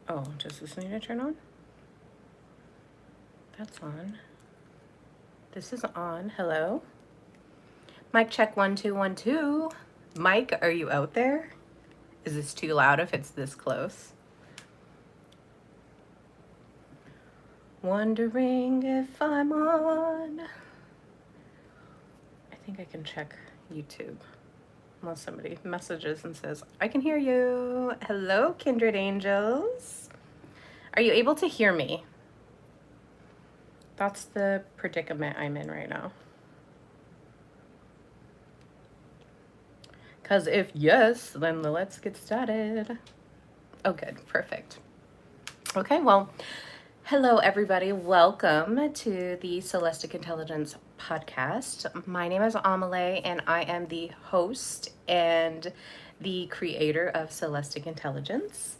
Oh, does this need to turn on? That's on. This is on. Hello? Mic check 1 2 1 2. Mike, are you out there? Is this too loud if it's this close? Wondering if I'm on. I think I can check YouTube. Unless somebody messages and says, I can hear you. Hello, kindred angels. Are you able to hear me? That's the predicament I'm in right now. Because if yes, then let's get started. Oh, good. Perfect. Okay, well, hello, everybody. Welcome to the Celestic Intelligence podcast. My name is Amelie, and I am the host and the creator of Celestic Intelligence.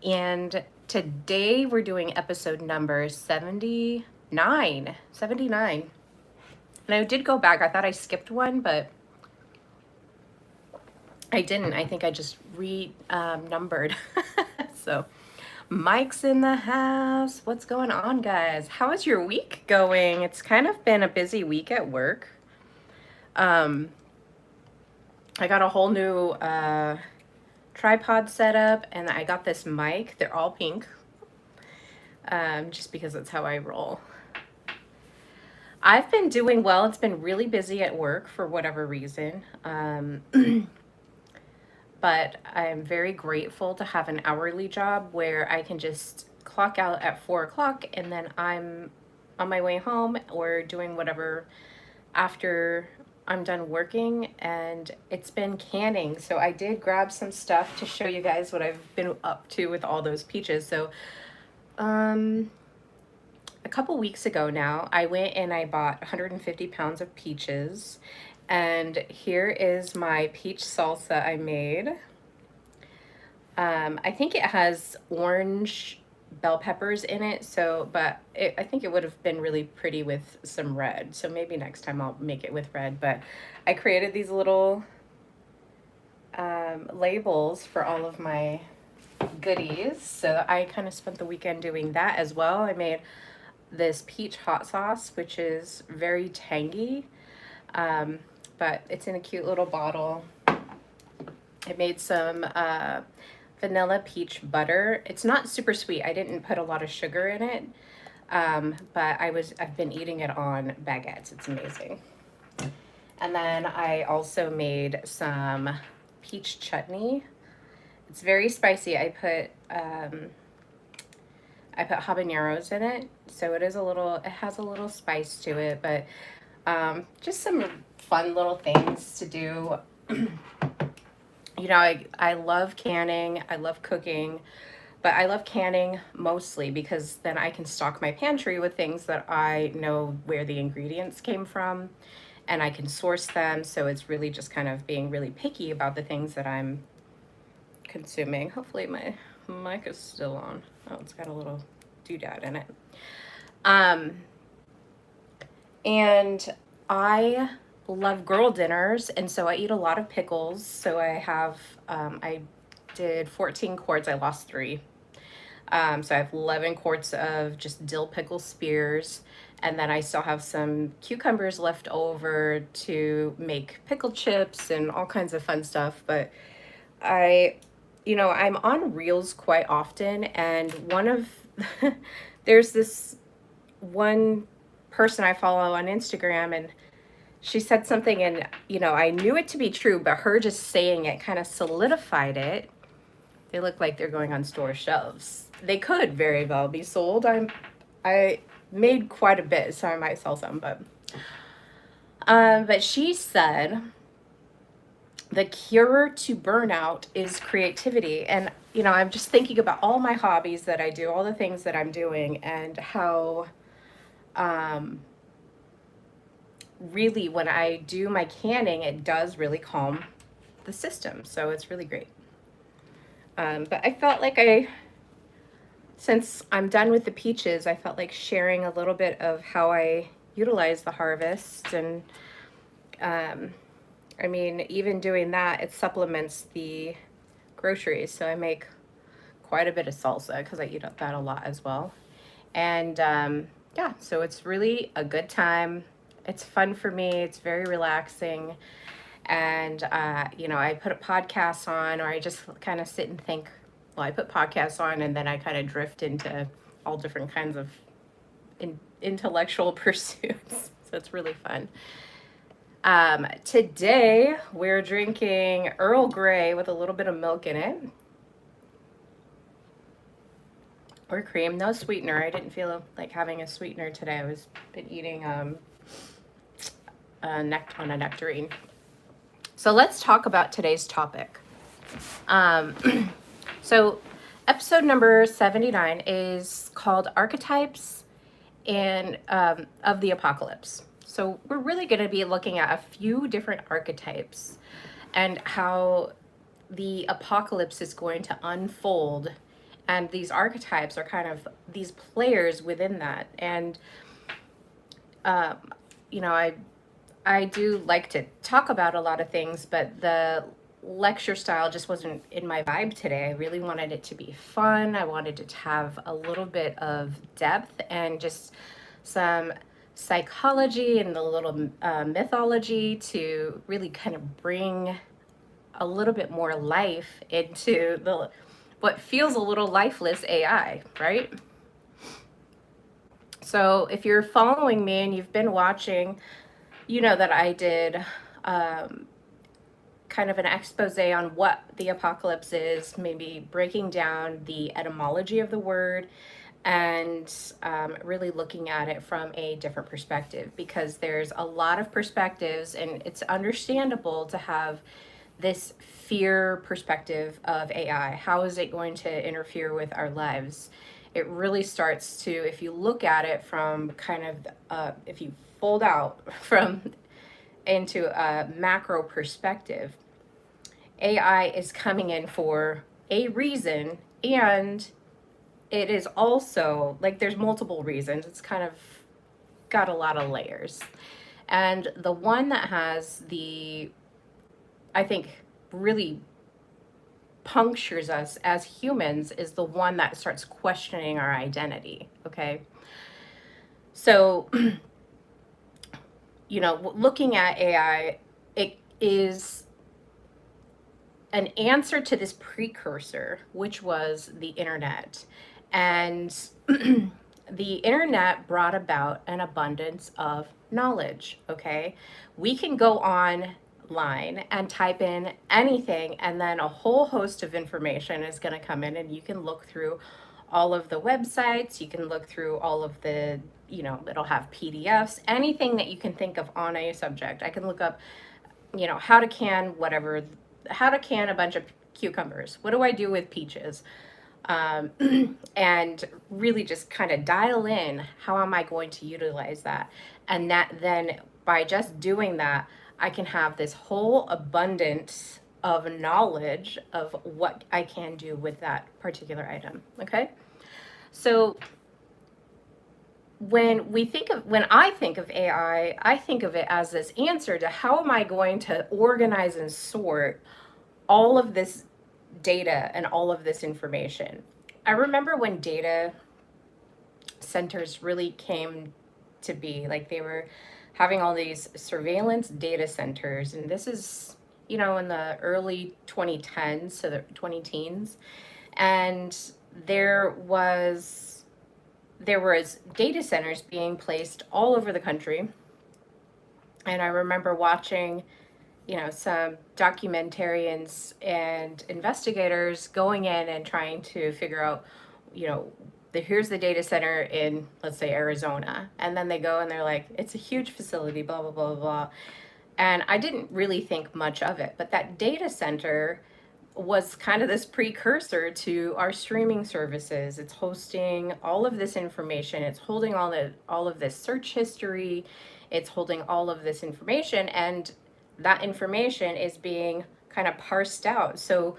And today we're doing episode number 79. 79. And I did go back. I thought I skipped one, but I didn't. I think I just numbered. So, Mike's in the house. What's going on, guys? How is your week going? It's kind of been a busy week at work. I got a whole new tripod set up, and I got this mic. They're all pink, just because that's how I roll. I've been doing well. It's been really busy at work for whatever reason. But I'm very grateful to have an hourly job where I can just clock out at 4 o'clock and then I'm on my way home or doing whatever after I'm done working. And it's been canning. So I did grab some stuff to show you guys what I've been up to with all those peaches. So, a couple weeks ago now, I went and I bought 150 pounds of peaches. And here is my peach salsa I made. I think it has orange bell peppers in it, I think it would have been really pretty with some red. So maybe next time I'll make it with red. But I created these little labels for all of my goodies. So I kind of spent the weekend doing that as well. I made this peach hot sauce, which is very tangy, but it's in a cute little bottle. I made some vanilla peach butter. It's not super sweet. I didn't put a lot of sugar in it, but I've been eating it on baguettes. It's amazing. And then I also made some peach chutney. It's very spicy. I put habaneros in it, so it has a little spice to it, but just some fun little things to do. You know, I love canning, I love cooking, but I love canning mostly because then I can stock my pantry with things that I know where the ingredients came from and I can source them. So it's really just kind of being really picky about the things that I'm consuming. Hopefully my mic is still on. Oh, it's got a little doodad in it. And I love girl dinners, and so I eat a lot of pickles. So I did 14 quarts. I lost 3. So I have 11 quarts of just dill pickle spears, and then I still have some cucumbers left over to make pickle chips and all kinds of fun stuff. But I'm on Reels quite often, and there's this one person I follow on Instagram, and she said something, and I knew it to be true, but her just saying it kind of solidified it. They look like they're going on store shelves. They could very well be sold. I made quite a bit, so I might sell some, but she said the cure to burnout is creativity. And I'm just thinking about all my hobbies that I do, all the things that I'm doing, and how really when I do my canning, it does really calm the system. So it's really great. But I felt like since I'm done with the peaches, I felt like sharing a little bit of how I utilize the harvest. And even doing that, it supplements the groceries. So I make quite a bit of salsa because I eat that a lot as well. And yeah, so it's really a good time. It's fun for me. It's very relaxing. And, I put a podcast on, or I just kind of sit and think. Well, I put podcasts on, and then I kind of drift into all different kinds of intellectual pursuits. So it's really fun. Today, we're drinking Earl Grey with a little bit of milk in it. Or cream, no sweetener. I didn't feel like having a sweetener today. I was been eating on a nectarine. So let's talk about today's topic. So episode number 79 is called Archetypes and of the Apocalypse. So we're really going to be looking at a few different archetypes and how the apocalypse is going to unfold. And these archetypes are kind of these players within that. And, I do like to talk about a lot of things, but the lecture style just wasn't in my vibe today. I really wanted it to be fun. I wanted it to have a little bit of depth and just some psychology and a little mythology to really kind of bring a little bit more life into what feels a little lifeless AI, right? So if you're following me and you've been watching, you know that I did kind of an expose on what the apocalypse is, maybe breaking down the etymology of the word and really looking at it from a different perspective, because there's a lot of perspectives and it's understandable to have this fear perspective of AI. How is it going to interfere with our lives? It really starts to, if you look at it from kind of, if you fold out from into a macro perspective, AI is coming in for a reason, and it is also like there's multiple reasons. It's kind of got a lot of layers. And the one that has I think, really punctures us as humans is the one that starts questioning our identity, okay? So, looking at AI, it is an answer to this precursor, which was the internet. And the internet brought about an abundance of knowledge, okay? We can go online and type in anything, and then a whole host of information is going to come in, and you can look through all of the websites, you can look through all of the, it'll have PDFs, anything that you can think of on a subject. I can look up, how to can whatever, how to can a bunch of cucumbers. What do I do with peaches? And really just kind of dial in, how am I going to utilize that? And that then by just doing that, I can have this whole abundance of knowledge of what I can do with that particular item, okay? So when I think of AI, I think of it as this answer to how am I going to organize and sort all of this data and all of this information. I remember when data centers really came to be, like they were having all these surveillance data centers, and this is, in the early 2010s, so the 20 teens, and there was data centers being placed all over the country. And I remember watching some documentarians and investigators going in and trying to figure out, here's the data center in, let's say, Arizona. And then they go and they're like, it's a huge facility, blah, blah, blah, blah. And I didn't really think much of it. But that data center was kind of this precursor to our streaming services. It's hosting all of this information. It's holding all of this search history. It's holding all of this information. And that information is being kind of parsed out. So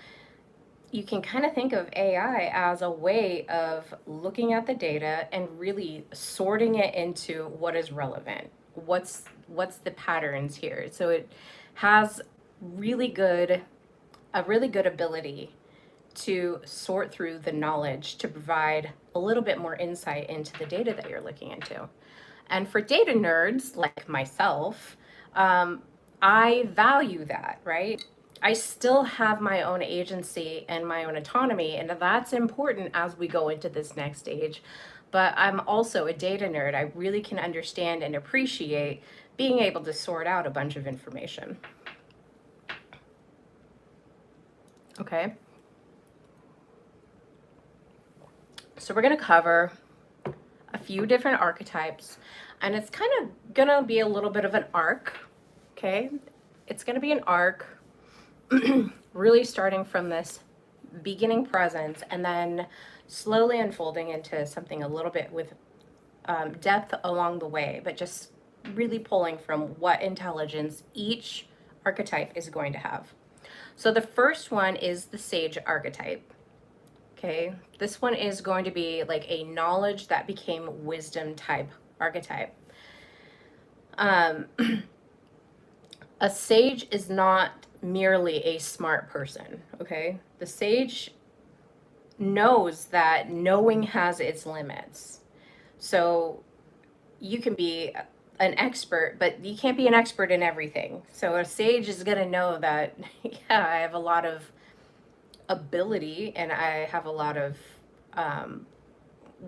you can kind of think of AI as a way of looking at the data and really sorting it into what is relevant. What's the patterns here? So it has a really good ability to sort through the knowledge to provide a little bit more insight into the data that you're looking into. And for data nerds like myself, I value that, right? I still have my own agency and my own autonomy, and that's important as we go into this next stage. But I'm also a data nerd. I really can understand and appreciate being able to sort out a bunch of information. Okay. So we're going to cover a few different archetypes, and it's kind of going to be a little bit of an arc. Okay. It's going to be an arc, really starting from this beginning presence and then slowly unfolding into something a little bit with depth along the way, but just really pulling from what intelligence each archetype is going to have. So the first one is the sage archetype. Okay, this one is going to be like a knowledge that became wisdom type archetype. A sage is not merely a smart person, okay? The sage knows that knowing has its limits. So you can be an expert, but you can't be an expert in everything. So a sage is going to know that, yeah, I have a lot of ability and I have a lot of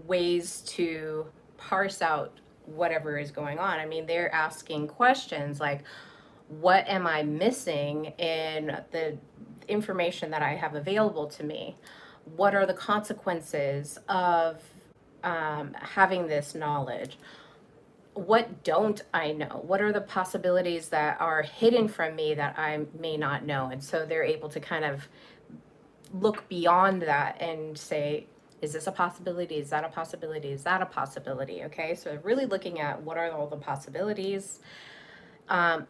ways to parse out whatever is going on. I mean, they're asking questions like, what am I missing in the information that I have available to me? What are the consequences of having this knowledge? What don't I know? What are the possibilities that are hidden from me that I may not know? And so they're able to kind of look beyond that and say, is this a possibility? Is that a possibility? Is that a possibility? Okay, so really looking at what are all the possibilities. A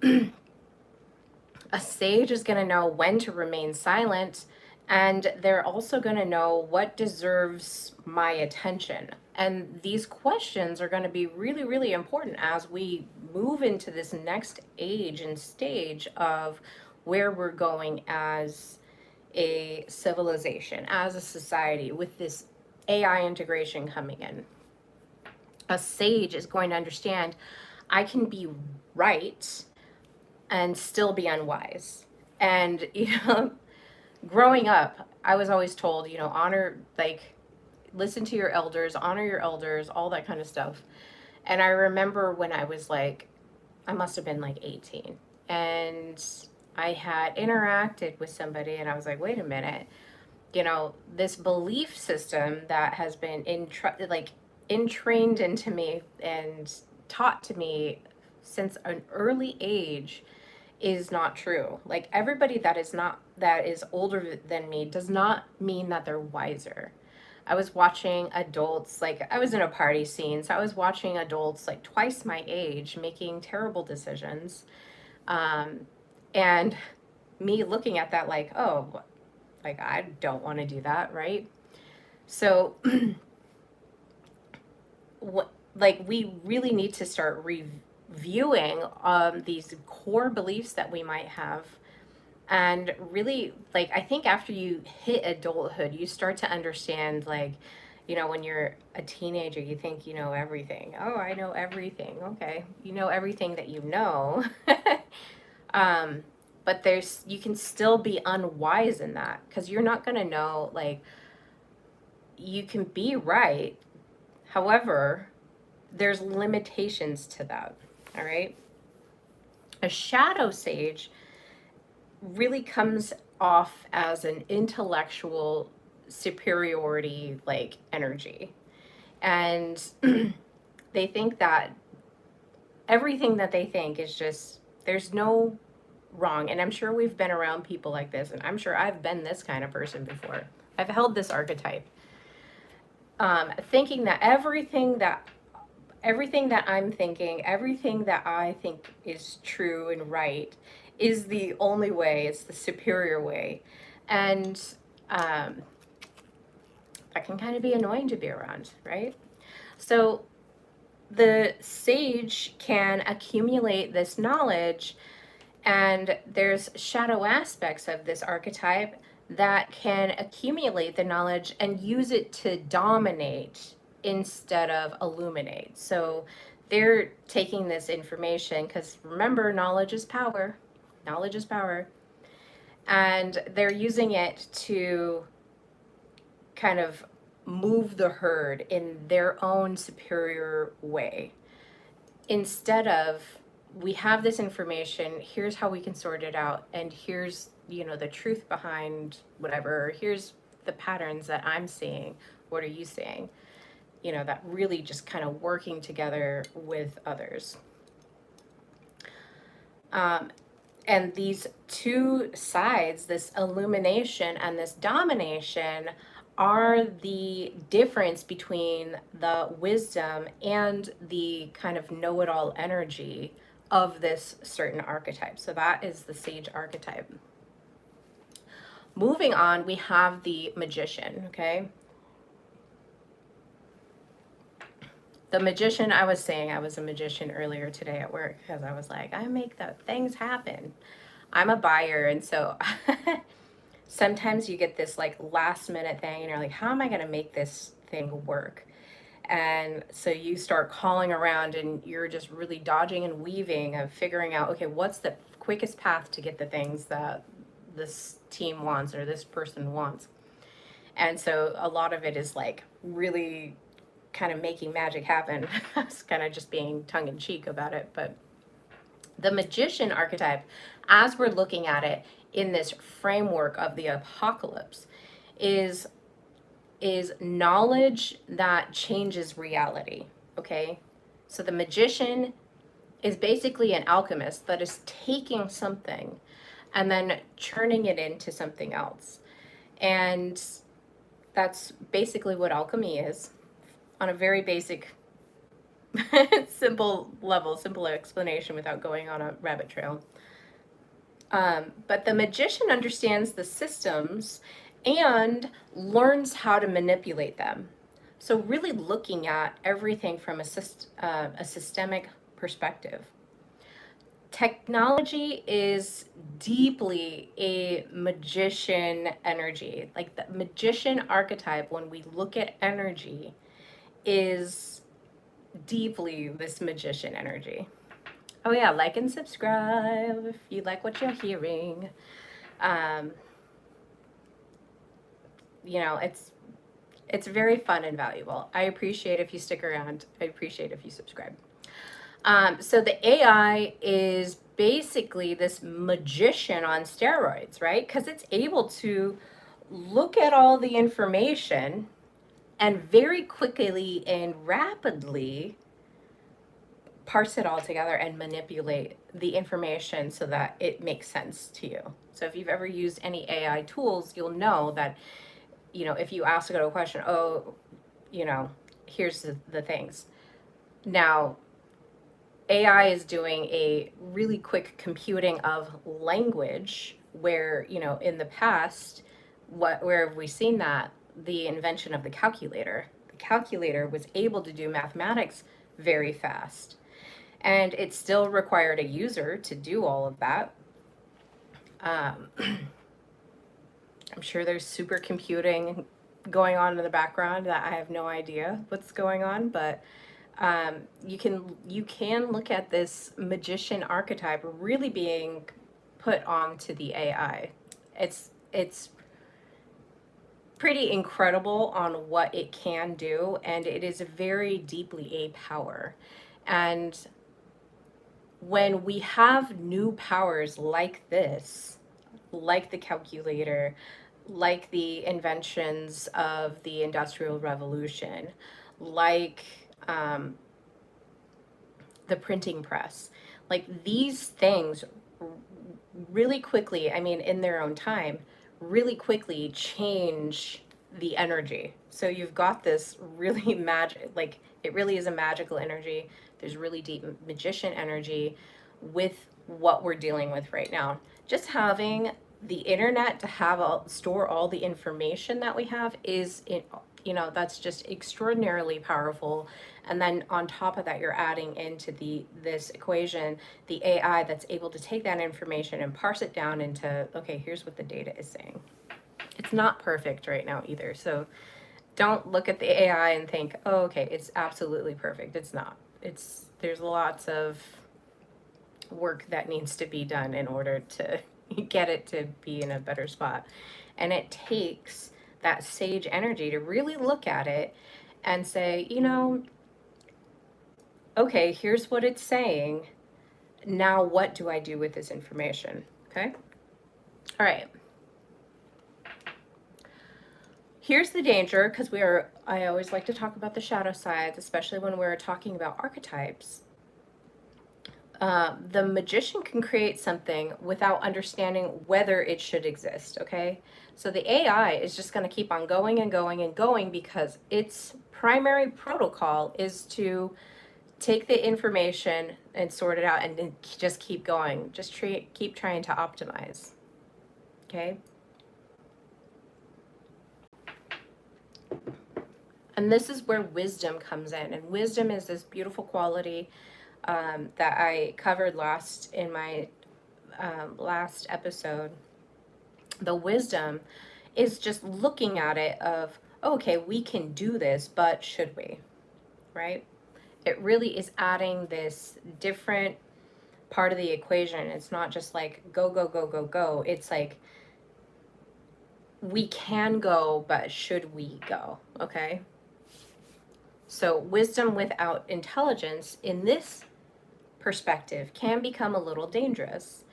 sage is going to know when to remain silent, and they're also going to know what deserves my attention. And these questions are going to be really, really important as we move into this next age and stage of where we're going as a civilization, as a society, with this AI integration coming in. A sage is going to understand I can be right and still be unwise. And, growing up, I was always told, honor, like, listen to your elders, honor your elders, all that kind of stuff. And I remember when I was like, I must have been like 18, and I had interacted with somebody and I was like, wait a minute, this belief system that has been entrained into me and taught to me since an early age is not true. Like, everybody that is older than me does not mean that they're wiser. I was watching adults, like, I was in a party scene, so I was watching adults like twice my age making terrible decisions. And me looking at that like, oh, like, I don't want to do that, right? So we really need to start reviewing these core beliefs that we might have. And really, like, I think after you hit adulthood, you start to understand, like, when you're a teenager, you think you know everything. Oh, I know everything. Okay. You know everything that you know. But you can still be unwise in that, because you're not going to know, like, you can be right. However, there's limitations to that. All right. A shadow sage really comes off as an intellectual superiority, like, energy. And they think that everything that they think is just, there's no wrong. And I'm sure we've been around people like this, and I'm sure I've been this kind of person before. I've held this archetype, thinking that everything that I'm thinking, everything that I think is true and right, is the only way, it's the superior way. And that can kind of be annoying to be around, right? So the sage can accumulate this knowledge, and there's shadow aspects of this archetype that can accumulate the knowledge and use it to dominate instead of illuminate. So they're taking this information, because remember, knowledge is power. Knowledge is power. And they're using it to kind of move the herd in their own superior way. Instead of, we have this information, here's how we can sort it out, and here's, the truth behind whatever, here's the patterns that I'm seeing, what are you seeing? That really just kind of working together with others. And these two sides, this illumination and this domination, are the difference between the wisdom and the kind of know-it-all energy of this certain archetype. So that is the sage archetype. Moving on, we have the magician, okay? The magician, I was saying I was a magician earlier today at work, because I was like, I make the things happen. I'm a buyer, and so sometimes you get this like last minute thing and you're like, how am I going to make this thing work? And so you start calling around and you're just really dodging and weaving of figuring out, okay, what's the quickest path to get the things that this team wants or this person wants? And so a lot of it is like really kind of making magic happen. I was kind of just being tongue in cheek about it. But the magician archetype, as we're looking at it in this framework of the apocalypse, is knowledge that changes reality. Okay, so the magician is basically an alchemist that is taking something and then turning it into something else. And that's basically what alchemy is, on a very basic simple level, simple explanation without going on a rabbit trail. But the magician understands the systems and learns how to manipulate them. So really looking at everything from a systemic perspective. Technology is deeply a magician energy. Like the magician archetype, when we look at energy, is deeply this magician energy. Oh yeah, like and subscribe if you like what you're hearing. It's very fun and valuable. I appreciate if you stick around. I appreciate if you subscribe. So the AI is basically this magician on steroids, right? Because it's able to look at all the information and very quickly and rapidly parse it all together and manipulate the information so that it makes sense to you. So if you've ever used any AI tools, you'll know that, if you ask it a question, here's the things. Now, AI is doing a really quick computing of language where, in the past, where have we seen that? The invention of the calculator. The calculator was able to do mathematics very fast. And it still required a user to do all of that. I'm sure there's supercomputing going on in the background that I have no idea what's going on, but you can look at this magician archetype really being put onto the AI. It's pretty incredible on what it can do, and it is very deeply a power. And when we have new powers like this, like the calculator, like the inventions of the Industrial Revolution, like the printing press, like these things really quickly, in their own time, really quickly change the energy. So you've got this really magic, like it really is a magical energy. There's really deep magician energy with what we're dealing with right now. Just having the internet to store all the information that we have is, that's just extraordinarily powerful. And then on top of that, you're adding into this equation the AI that's able to take that information and parse it down into, okay, here's what the data is saying. It's not perfect right now either. So don't look at the AI and think, oh, okay, it's absolutely perfect. It's not. There's lots of work that needs to be done in order to get it to be in a better spot. And it takes that sage energy to really look at it and say, okay, here's what it's saying. Now, what do I do with this information? Okay. All right. Here's the danger, because I always like to talk about the shadow sides, especially when we're talking about archetypes. The magician can create something without understanding whether it should exist, okay? So the AI is just going to keep on going and going and going because its primary protocol is to take the information and sort it out and then just keep going. Just keep trying to optimize, okay? And this is where wisdom comes in. And wisdom is this beautiful quality that I covered in my last episode. The wisdom is just looking at it of, okay, we can do this, but should we? Right? It really is adding this different part of the equation. It's not just like go, go, go, go, go. It's like we can go, but should we go? Okay? So wisdom without intelligence in this perspective can become a little dangerous.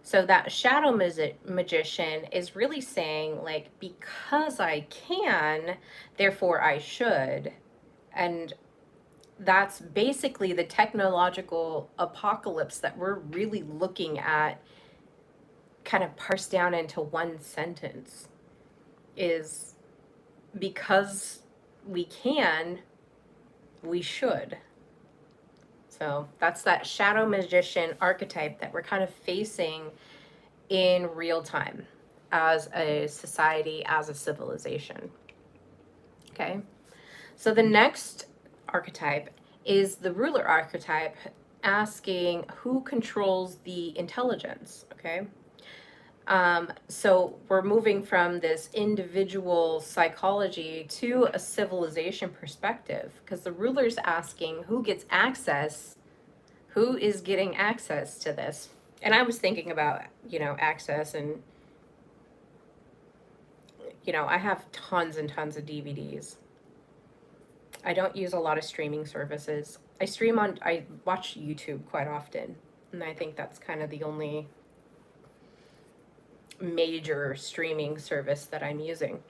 So that shadow magician is really saying, like, because I can, therefore I should. And that's basically the technological apocalypse that we're really looking at, kind of parsed down into one sentence, is because we can, we should. So that's that shadow magician archetype that we're kind of facing in real time as a society, as a civilization. Okay. So the next archetype is the ruler archetype, asking who controls the intelligence. Okay. So we're moving from this individual psychology to a civilization perspective, because the ruler's asking who gets access, who is getting access to this. And I was thinking about, access, and, I have tons and tons of DVDs. I don't use a lot of streaming services. I watch YouTube quite often, and I think that's kind of the only major streaming service that I'm using.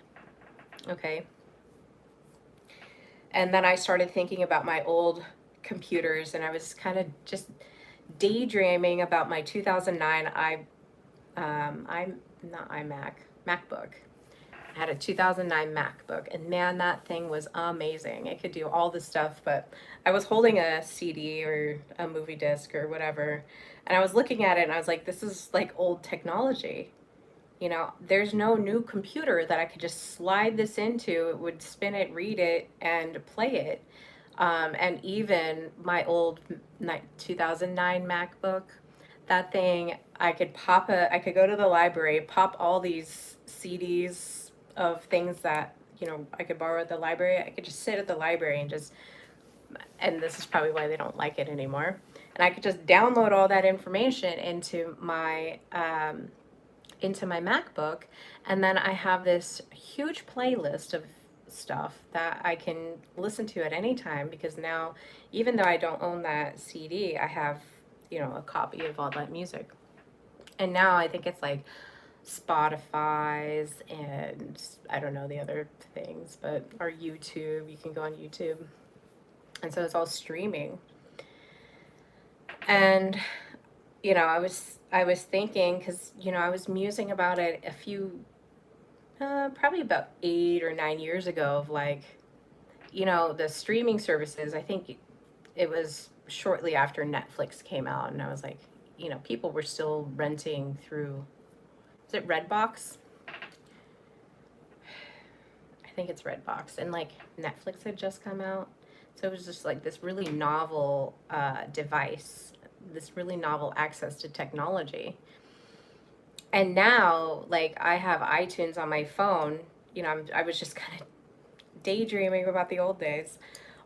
Okay. And then I started thinking about my old computers, and I was kind of just daydreaming about my 2009 MacBook. I had a 2009 MacBook, and man, that thing was amazing. It could do all the stuff, but I was holding a CD or a movie disc or whatever, and I was looking at it, and I was like, this is like old technology. There's no new computer that I could just slide this into. It would spin it, read it, and play it. And even my old 2009 MacBook, that thing, I could go to the library, pop all these CDs of things that, I could borrow at the library. I could just sit at the library and this is probably why they don't like it anymore. And I could just download all that information into my MacBook, and then I have this huge playlist of stuff that I can listen to at any time, because now, even though I don't own that CD, I have, a copy of all that music. And now I think it's like Spotify's and I don't know the other things, but or YouTube, you can go on YouTube. And so it's all streaming. And I was thinking, because I was musing about it probably about 8 or 9 years ago, of like, the streaming services. I think it was shortly after Netflix came out, and I was like, people were still renting through, is it Redbox? I think it's Redbox, and like Netflix had just come out, so it was just like this really novel device, this really novel access to technology. And now, like, I have iTunes on my phone. I was just kind of daydreaming about the old days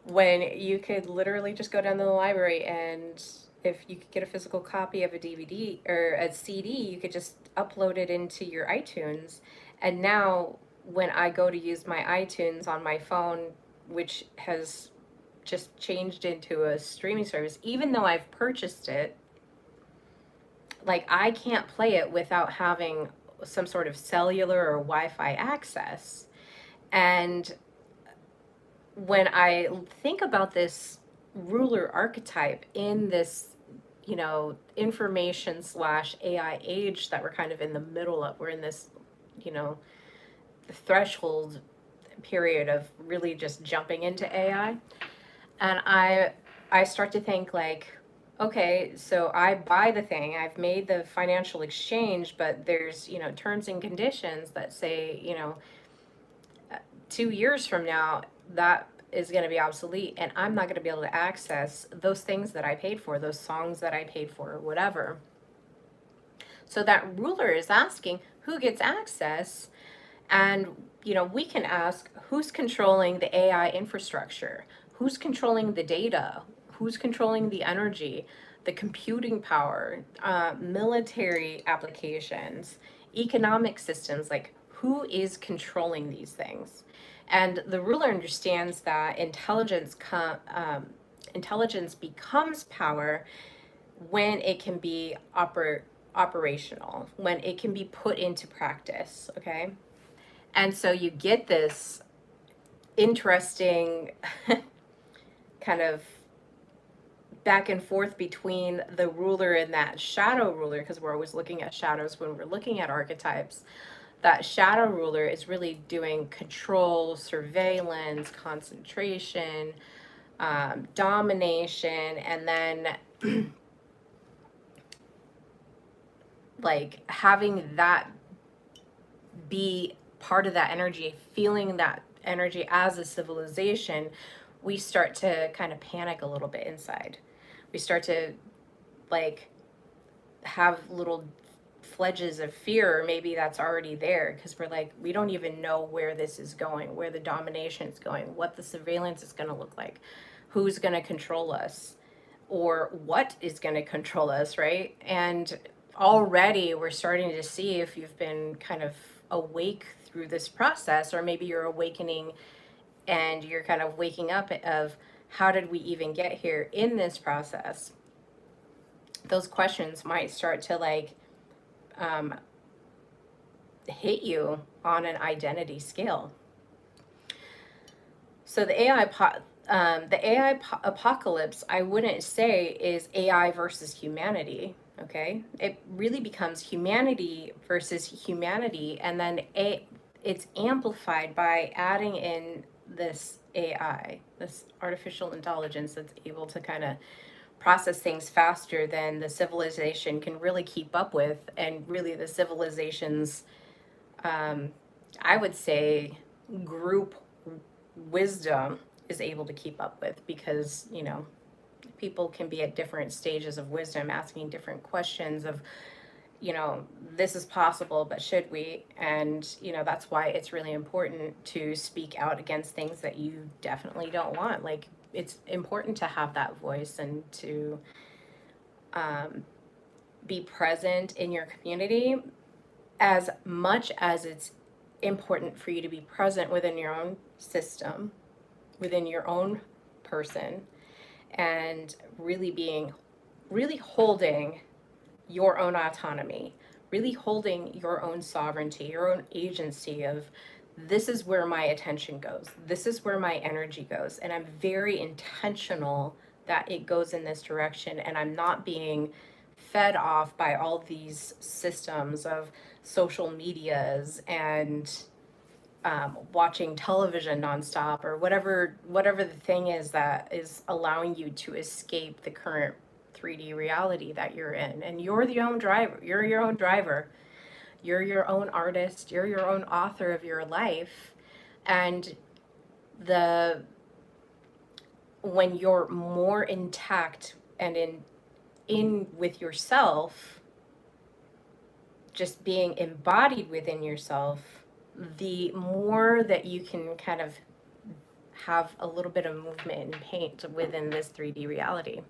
when you could literally just go down to the library, and if you could get a physical copy of a DVD or a CD, you could just upload it into your iTunes. And now, when I go to use my iTunes on my phone, which has just changed into a streaming service, even though I've purchased it, like, I can't play it without having some sort of cellular or Wi-Fi access. And when I think about this ruler archetype in this, information slash AI age that we're kind of in the middle of, we're in this, you know, threshold period of really just jumping into AI. And I start to think like, okay, so I buy the thing, I've made the financial exchange, but there's, terms and conditions that say, 2 years from now, that is going to be obsolete, and I'm not going to be able to access those things that I paid for, those songs that I paid for, whatever. So that ruler is asking who gets access, and we can ask who's controlling the AI infrastructure, who's controlling the data, who's controlling the energy, the computing power, military applications, economic systems, like who is controlling these things. And the ruler understands that intelligence becomes power when it can be operational, when it can be put into practice, okay? And so you get this interesting kind of back and forth between the ruler and that shadow ruler, because we're always looking at shadows when we're looking at archetypes. That shadow ruler is really doing control, surveillance, concentration, domination, and then like having that be part of that energy, feeling that energy as a civilization, we start to kind of panic a little bit inside. We start to like have little fledges of fear, or maybe that's already there, because we're like, we don't even know where this is going, where the domination is going, what the surveillance is going to look like, who's going to control us, or what is going to control us, right? And already we're starting to see, if you've been kind of awake through this process, or maybe you're awakening and you're kind of waking up of how did we even get here in this process, those questions might start to like hit you on an identity scale. So the AI apocalypse, I wouldn't say is AI versus humanity. Okay, it really becomes humanity versus humanity, and then it's amplified by adding in this AI, this artificial intelligence that's able to kind of process things faster than the civilization can really keep up with, and really the civilization's, I would say, group wisdom is able to keep up with, because people can be at different stages of wisdom, asking different questions of, this is possible, but should we? And that's why it's really important to speak out against things that you definitely don't want. Like, it's important to have that voice, and to be present in your community as much as it's important for you to be present within your own system, within your own person, and really holding your own autonomy, really holding your own sovereignty, your own agency of, this is where my attention goes, this is where my energy goes, and I'm very intentional that it goes in this direction, and I'm not being fed off by all these systems of social medias and watching television nonstop, or whatever the thing is that is allowing you to escape the current 3D reality that you're in. And you're the own driver. You're your own driver. You're your own artist. You're your own author of your life. And when you're more intact and in with yourself, just being embodied within yourself, the more that you can kind of have a little bit of movement and paint within this 3D reality.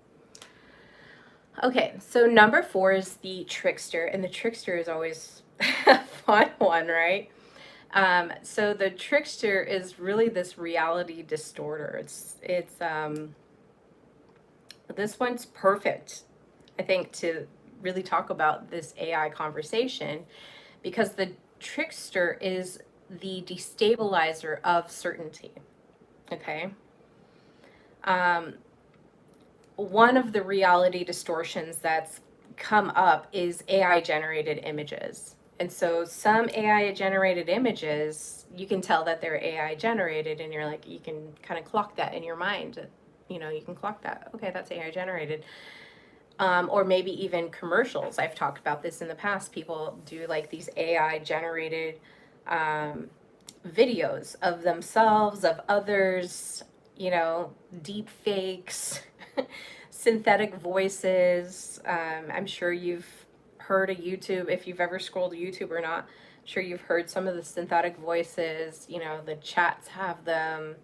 Okay, so number 4 is the trickster, and the trickster is always a fun one, right? So the trickster is really this reality distorter. It's this one's perfect, I think, to really talk about this AI conversation, because the trickster is the destabilizer of certainty. Okay. One of the reality distortions that's come up is AI generated images. And so some AI generated images, you can tell that they're AI generated, and you're like, you can kind of clock that in your mind. You know, you can clock that. Okay, that's AI generated. Or maybe even commercials. I've talked about this in the past. People do like these AI generated videos of themselves, of others, you know, deep fakes, synthetic voices. I'm sure you've heard of YouTube, if you've ever scrolled YouTube or not. I'm sure you've heard some of the synthetic voices. You know, the chats have them,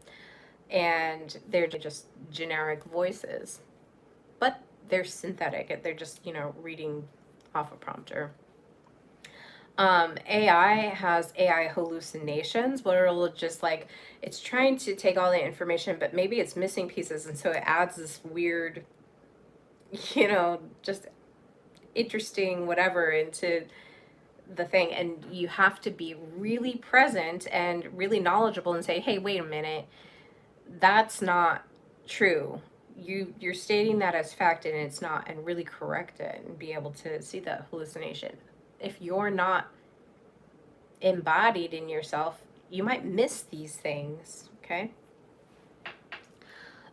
and they're just generic voices, but they're synthetic. They're just, you know, reading off a prompter. AI has AI hallucinations, where it'll just like, it's trying to take all the information, but maybe it's missing pieces, and so it adds this weird, you know, just interesting whatever into the thing. And you have to be really present and really knowledgeable and say, hey, wait a minute, that's not true. You're stating that as fact and it's not, and really correct it and be able to see the hallucination. If you're not embodied in yourself, you might miss these things, okay?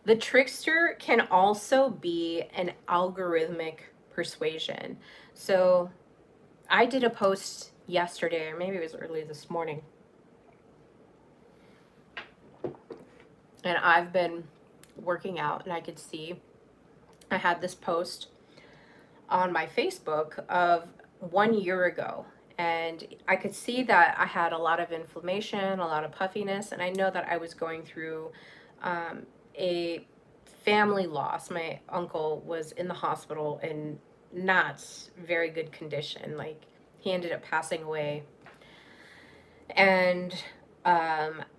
The trickster can also be an algorithmic persuasion. So I did a post yesterday, or maybe it was early this morning, and I've been working out, and I could see I had this post on my Facebook of 1 year ago, and I could see that I had a lot of inflammation, a lot of puffiness, and I know that I was going through a family loss. My uncle was in the hospital in not very good condition. Like, he ended up passing away. And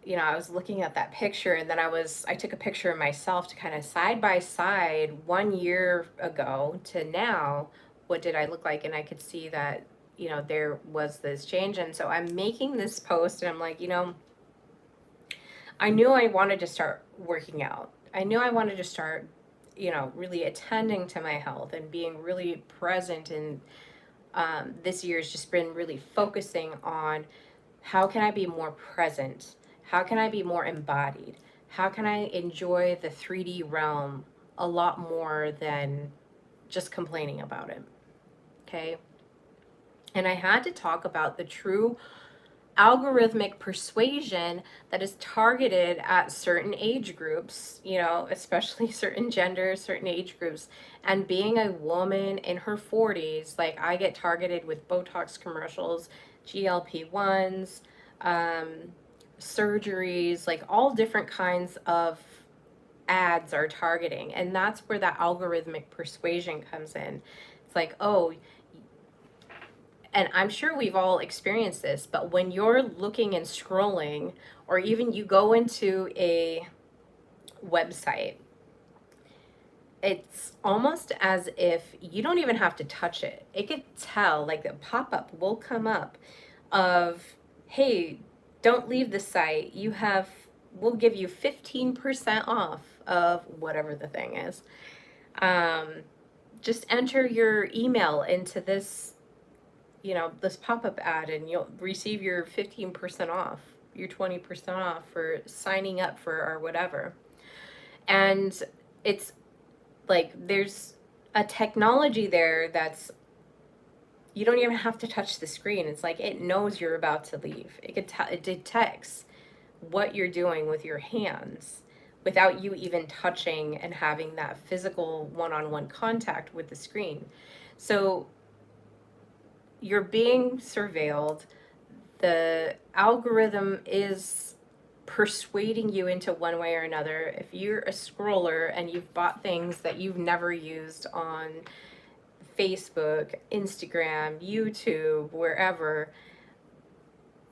you know, I was looking at that picture, and then I took a picture of myself to kind of side by side 1 year ago to now. What did I look like? And I could see that, you know, there was this change. And so I'm making this post, and I'm like, you know, I knew I wanted to start working out. I knew I wanted to start, you know, really attending to my health and being really present. And this year's just been really focusing on, how can I be more present? How can I be more embodied? How can I enjoy the 3D realm a lot more than just complaining about it? Okay. And I had to talk about the true algorithmic persuasion that is targeted at certain age groups, you know, especially certain genders, certain age groups. And being a woman in her 40s, like, I get targeted with Botox commercials, GLP-1s, surgeries, like all different kinds of ads are targeting. And that's where that algorithmic persuasion comes in. It's like, oh, and I'm sure we've all experienced this, but when you're looking and scrolling, or even you go into a website, it's almost as if you don't even have to touch it. It could tell, like, the pop-up will come up of, hey, don't leave the site. We'll give you 15% off of whatever the thing is. Just enter your email into this, you know, this pop-up ad, and you'll receive your 15% off, your 20% off for signing up for or whatever. And it's like, there's a technology there that's, you don't even have to touch the screen. It's like, it knows you're about to leave. It detects what you're doing with your hands without you even touching and having that physical one-on-one contact with the screen. So you're being surveilled. The algorithm is persuading you into one way or another. If you're a scroller and you've bought things that you've never used on Facebook, Instagram, YouTube, wherever,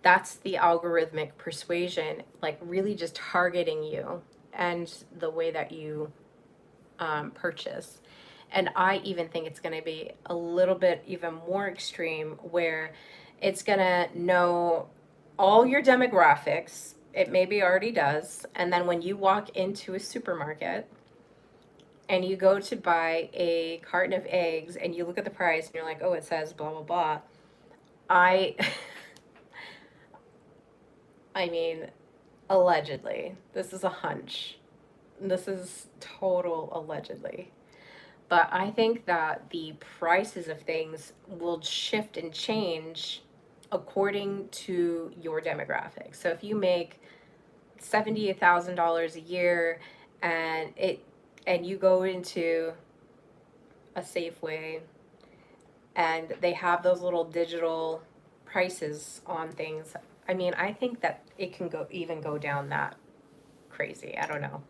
that's the algorithmic persuasion, like really just targeting you and the way that you purchase. And I even think it's going to be a little bit even more extreme, where it's going to know all your demographics. It maybe already does. And then when you walk into a supermarket and you go to buy a carton of eggs and you look at the price and you're like, oh, it says blah, blah, blah. I, I mean, allegedly, this is a hunch. This is total allegedly. But I think that the prices of things will shift and change according to your demographics. So if you make $70,000 a year and you go into a Safeway and they have those little digital prices on things, I mean, I think that it can go down that crazy. I don't know.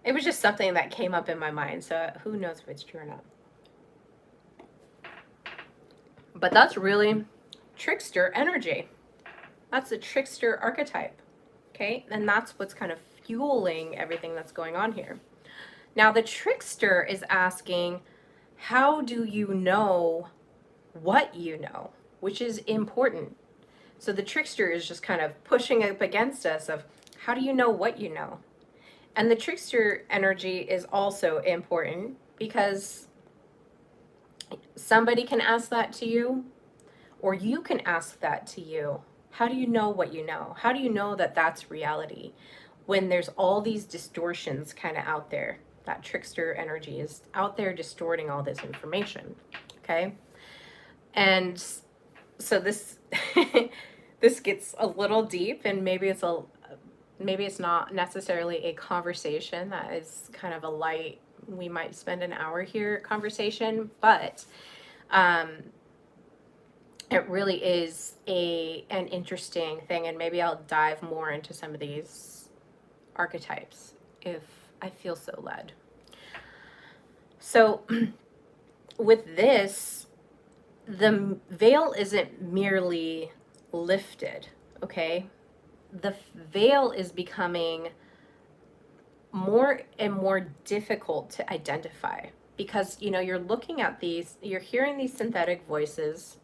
It was just something that came up in my mind, so who knows if it's true or not. But that's really trickster energy. That's a trickster archetype, okay? And that's what's kind of fueling everything that's going on here. Now, the trickster is asking, how do you know what you know? Which is important. So the trickster is just kind of pushing up against us of, how do you know what you know? And the trickster energy is also important because somebody can ask that to you, or you can ask that to you. How do you know what you know? How do you know that that's reality when there's all these distortions kind of out there? That trickster energy is out there distorting all this information, okay? And so this this gets a little deep, and maybe it's not necessarily a conversation that is kind of a light, we might spend an hour here conversation, but it really is an interesting thing, and maybe I'll dive more into some of these archetypes if I feel so led. So with this, the veil isn't merely lifted, okay? The veil is becoming more and more difficult to identify because, you know, you're looking at these, you're hearing these synthetic voices,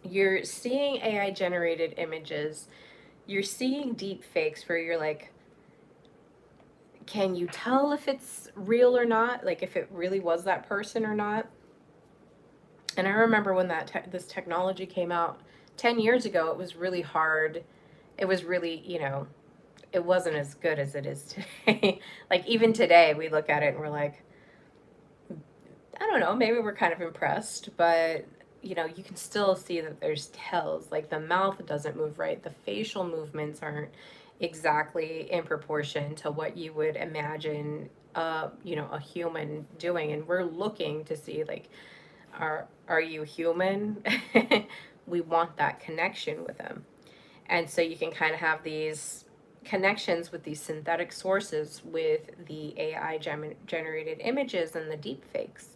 you're seeing AI generated images, you're seeing deep fakes where you're like, can you tell if it's real or not? Like if it really was that person or not? And I remember when this technology came out 10 years ago, it was really hard. It was really, you know, it wasn't as good as it is today. Like even today we look at it and we're like, I don't know, maybe we're kind of impressed, but you know, you can still see that there's tells, like the mouth doesn't move right. The facial movements aren't exactly in proportion to what you would imagine, you know, a human doing. And we're looking to see like, are you human? We want that connection with them. And so you can kind of have these connections with these synthetic sources with the AI generated images and the deep fakes.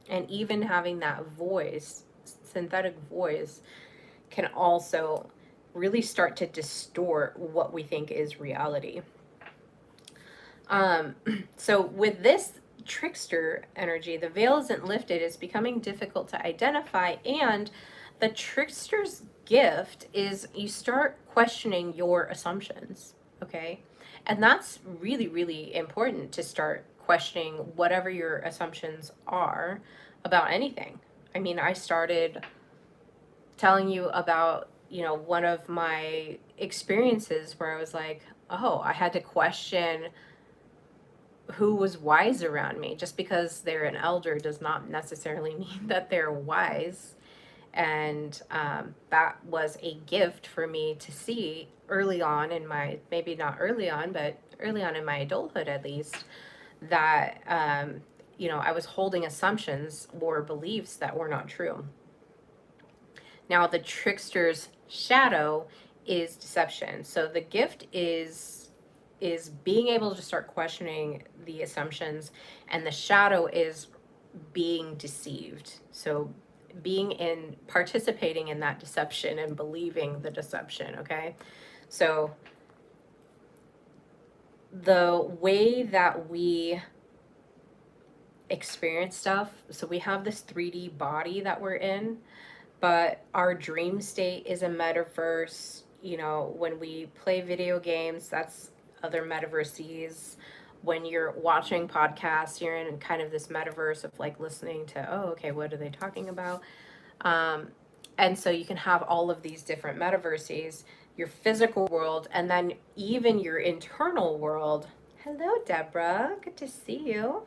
And even having that voice, synthetic voice, can also really start to distort what we think is reality. So with this trickster energy, the veil isn't lifted, it's becoming difficult to identify, and the trickster's gift is you start questioning your assumptions, okay? And that's really, really important, to start questioning whatever your assumptions are about anything. I mean, I started telling you about, you know, one of my experiences where I was like, oh, I had to question who was wise around me. Just because they're an elder does not necessarily mean that they're wise. And that was a gift for me to see early on in my, maybe not early on, but early on in my adulthood at least, that I was holding assumptions or beliefs that were not true. Now, the trickster's shadow is deception. So the gift is being able to start questioning the assumptions, and the shadow is being deceived. So participating in that deception and believing the deception, okay? So the way that we experience stuff, so we have this 3D body that we're in, but our dream state is a metaverse. When we play video games, that's other metaverses. When you're watching podcasts, you're in kind of this metaverse of like listening to, oh, okay, what are they talking about? And so you can have all of these different metaverses, your physical world, and then even your internal world. Hello, Deborah. Good to see you.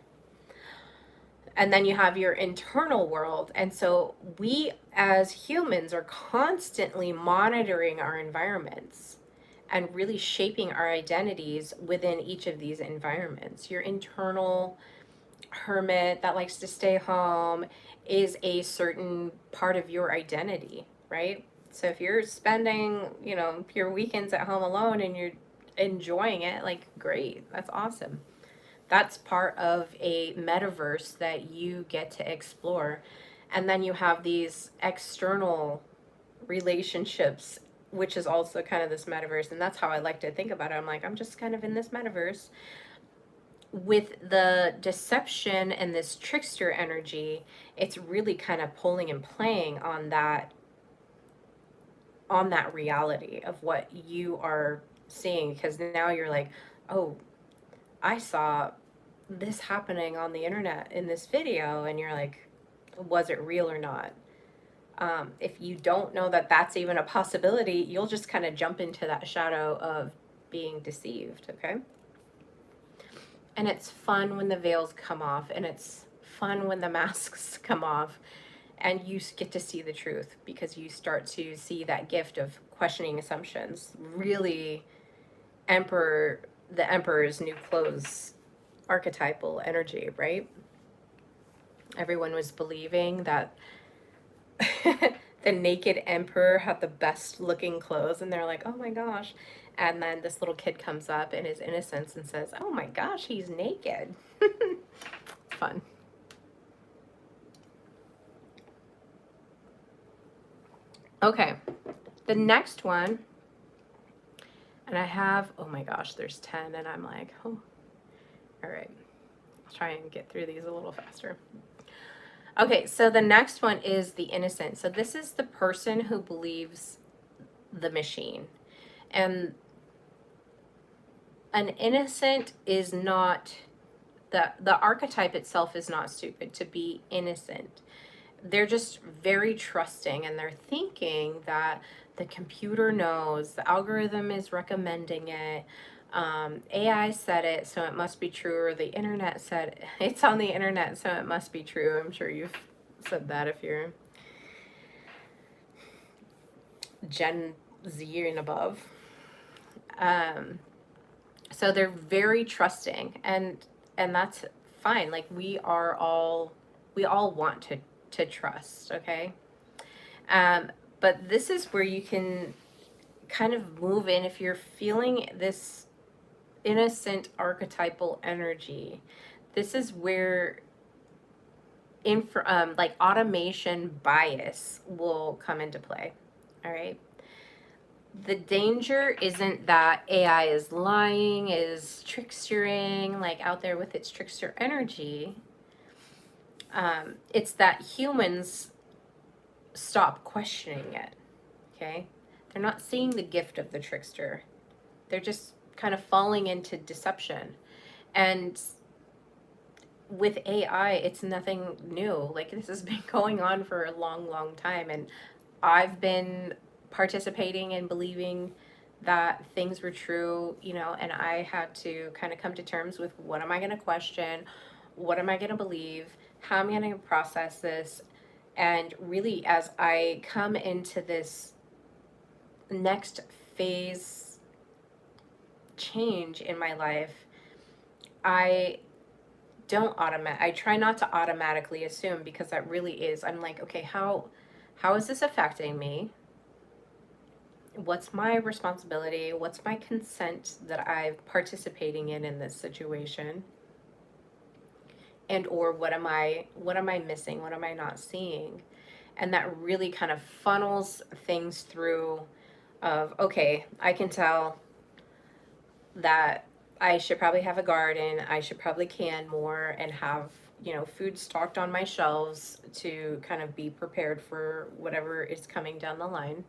And then you have your internal world. And so we as humans are constantly monitoring our environments and really shaping our identities within each of these environments. Your internal hermit that likes to stay home is a certain part of your identity, right? So if you're spending, your weekends at home alone and you're enjoying it, like, great, that's awesome. That's part of a metaverse that you get to explore. And then you have these external relationships, which is also kind of this metaverse. And that's how I like to think about it. I'm like, I'm just kind of in this metaverse. With the deception and this trickster energy, it's really kind of pulling and playing on that reality of what you are seeing, because now you're like, oh, I saw this happening on the internet in this video, and you're like, was it real or not? If you don't know that that's even a possibility, you'll just kind of jump into that shadow of being deceived, okay? And it's fun when the veils come off, and it's fun when the masks come off, and you get to see the truth, because you start to see that gift of questioning assumptions. Really, the Emperor's New Clothes archetypal energy, right? Everyone was believing that the naked emperor had the best looking clothes, and they're like, oh my gosh. And then this little kid comes up in his innocence and says, oh my gosh, he's naked. Fun. Okay, the next one, and I have, oh my gosh, there's 10, and I'm like, oh, all right. I'll try and get through these a little faster. Okay, so the next one is the innocent. So this is the person who believes the machine. And an innocent is not, the archetype itself is not stupid to be innocent. They're just very trusting, and they're thinking that the computer knows, the algorithm is recommending it, AI said it, so it must be true, or the internet said it's on the internet, so it must be true. I'm sure you've said that if you're Gen Z and above. So they're very trusting, and that's fine. Like, we all want to trust, okay? But this is where you can kind of move in if you're feeling this innocent archetypal energy. This is where like automation bias will come into play. All right. The danger isn't that AI is lying, is trickstering, like out there with its trickster energy. It's that humans stop questioning it. Okay. They're not seeing the gift of the trickster. They're just kind of falling into deception. And with AI, it's nothing new. Like, this has been going on for a long, long time. And I've been participating and believing that things were true, and I had to kind of come to terms with, what am I going to question? What am I going to believe? How am I going to process this? And really, as I come into this next phase change in my life, I I try not to automatically assume, because that really is, I'm like, okay, how is this affecting me? What's my responsibility? What's my consent that I'm participating in this situation? And or what am I missing? What am I not seeing? And that really kind of funnels things through of, okay, I can tell that I should probably have a garden. I should probably can more and have, food stocked on my shelves to kind of be prepared for whatever is coming down the line.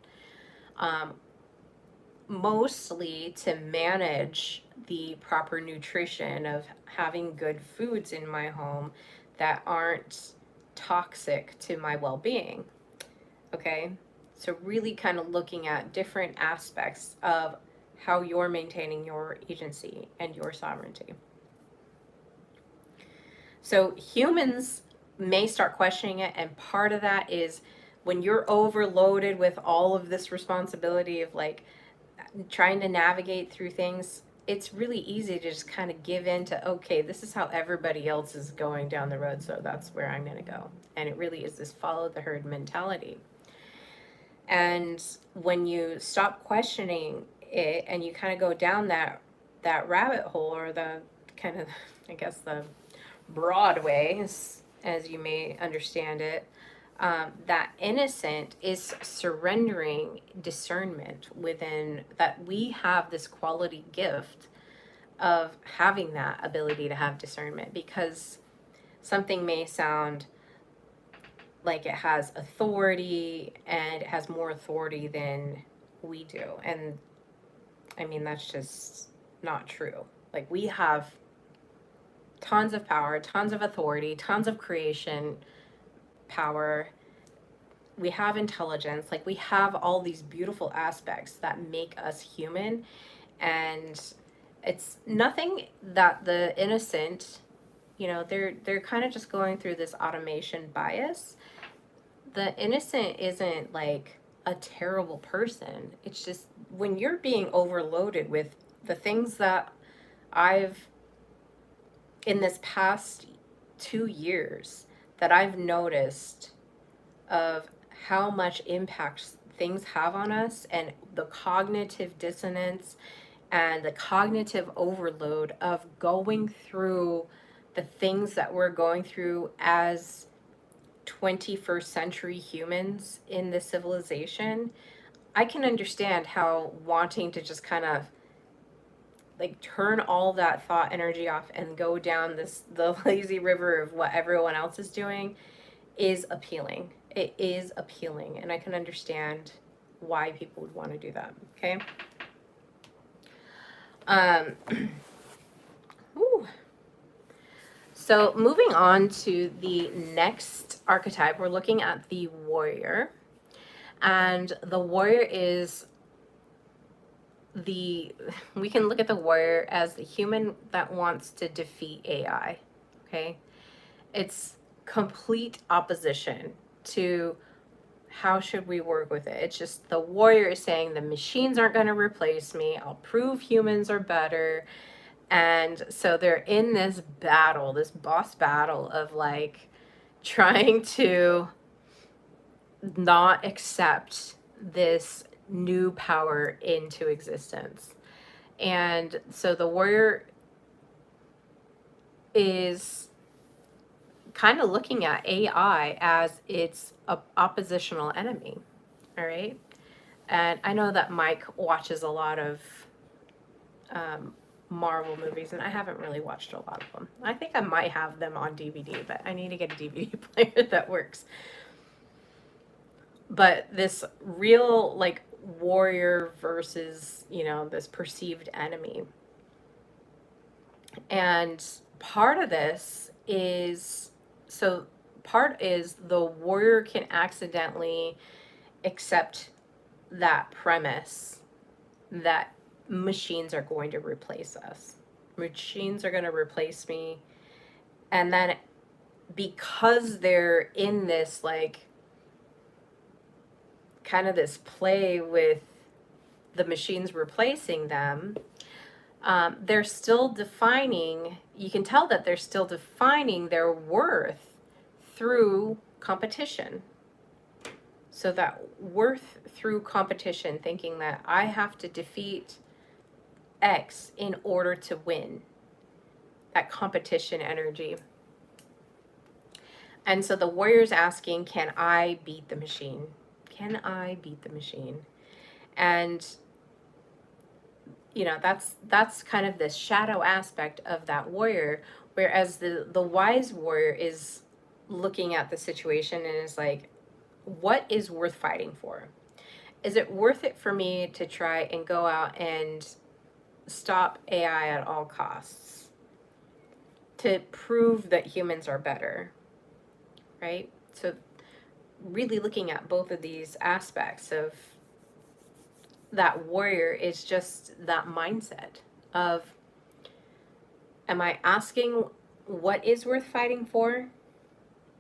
Mostly to manage the proper nutrition of having good foods in my home that aren't toxic to my well-being. Okay, so really kind of looking at different aspects of how you're maintaining your agency and your sovereignty. So humans may start questioning it, and part of that is when you're overloaded with all of this responsibility of like trying to navigate through things, it's really easy to just kind of give in to, okay, this is how everybody else is going down the road, so that's where I'm going to go. And it really is this follow the herd mentality. And when you stop questioning it and you kind of go down that rabbit hole, or the kind of, I guess, the broad way, as you may understand it, that innocent is surrendering discernment within that. We have this quality gift of having that ability to have discernment, because something may sound like it has authority, and it has more authority than we do. And I mean, that's just not true. Like, we have tons of power, tons of authority, tons of creation power. We have intelligence. Like, we have all these beautiful aspects that make us human. And it's nothing that the innocent, they're kind of just going through this automation bias. The innocent isn't like a terrible person. It's just when you're being overloaded with the things that I've, in this past 2 years, that I've noticed of how much impact things have on us, and the cognitive dissonance and the cognitive overload of going through the things that we're going through as 21st century humans in this civilization. I can understand how wanting to just kind of like turn all that thought energy off and go down the lazy river of what everyone else is doing is appealing. It is appealing, and I can understand why people would want to do that. Okay. Whew. So moving on to the next archetype, we're looking at the warrior. And the warrior is we can look at the warrior as the human that wants to defeat AI. Okay. It's complete opposition to how should we work with it. It's just the warrior is saying the machines aren't going to replace me. I'll prove humans are better. And so they're in this battle, this boss battle of like trying to not accept this new power into existence. And so the warrior is kind of looking at AI as its oppositional enemy. All right. And I know that Mike watches a lot of Marvel movies, and I haven't really watched a lot of them. I think I might have them on DVD, but I need to get a DVD player that works. But this real like warrior versus, this perceived enemy. And part of this is, the warrior can accidentally accept that premise that machines are going to replace us. Machines are going to replace me. And then because they're in this like kind of this play with the machines replacing them, they're still defining, you can tell that they're still defining their worth through competition. So that worth through competition, thinking that I have to defeat X in order to win, that competition energy. And so the warrior's asking, can I beat the machine? Can I beat the machine? And that's kind of this shadow aspect of that warrior, whereas the wise warrior is looking at the situation and is like, what is worth fighting for? Is it worth it for me to try and go out and stop AI at all costs to prove that humans are better, right? So really looking at both of these aspects of that warrior is just that mindset of, am I asking what is worth fighting for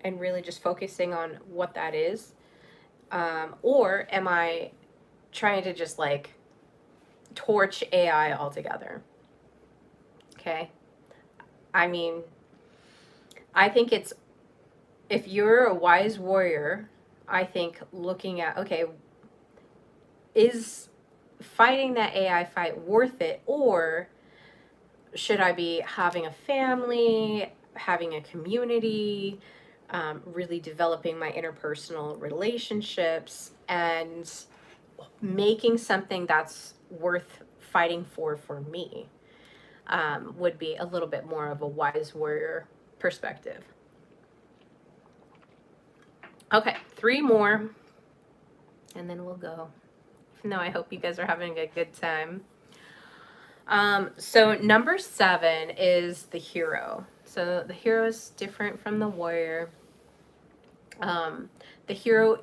and really just focusing on what that is? Or am I trying to just like torch AI altogether? Okay. I mean, I think it's, if you're a wise warrior, I think looking at, okay, is fighting that AI fight worth it? Or should I be having a family, having a community, really developing my interpersonal relationships and making something that's worth fighting for me? Would be a little bit more of a wise warrior perspective. Okay, 3 more, and then we'll go. No, I hope you guys are having a good time. So number 7 is the hero. So the hero is different from the warrior. The hero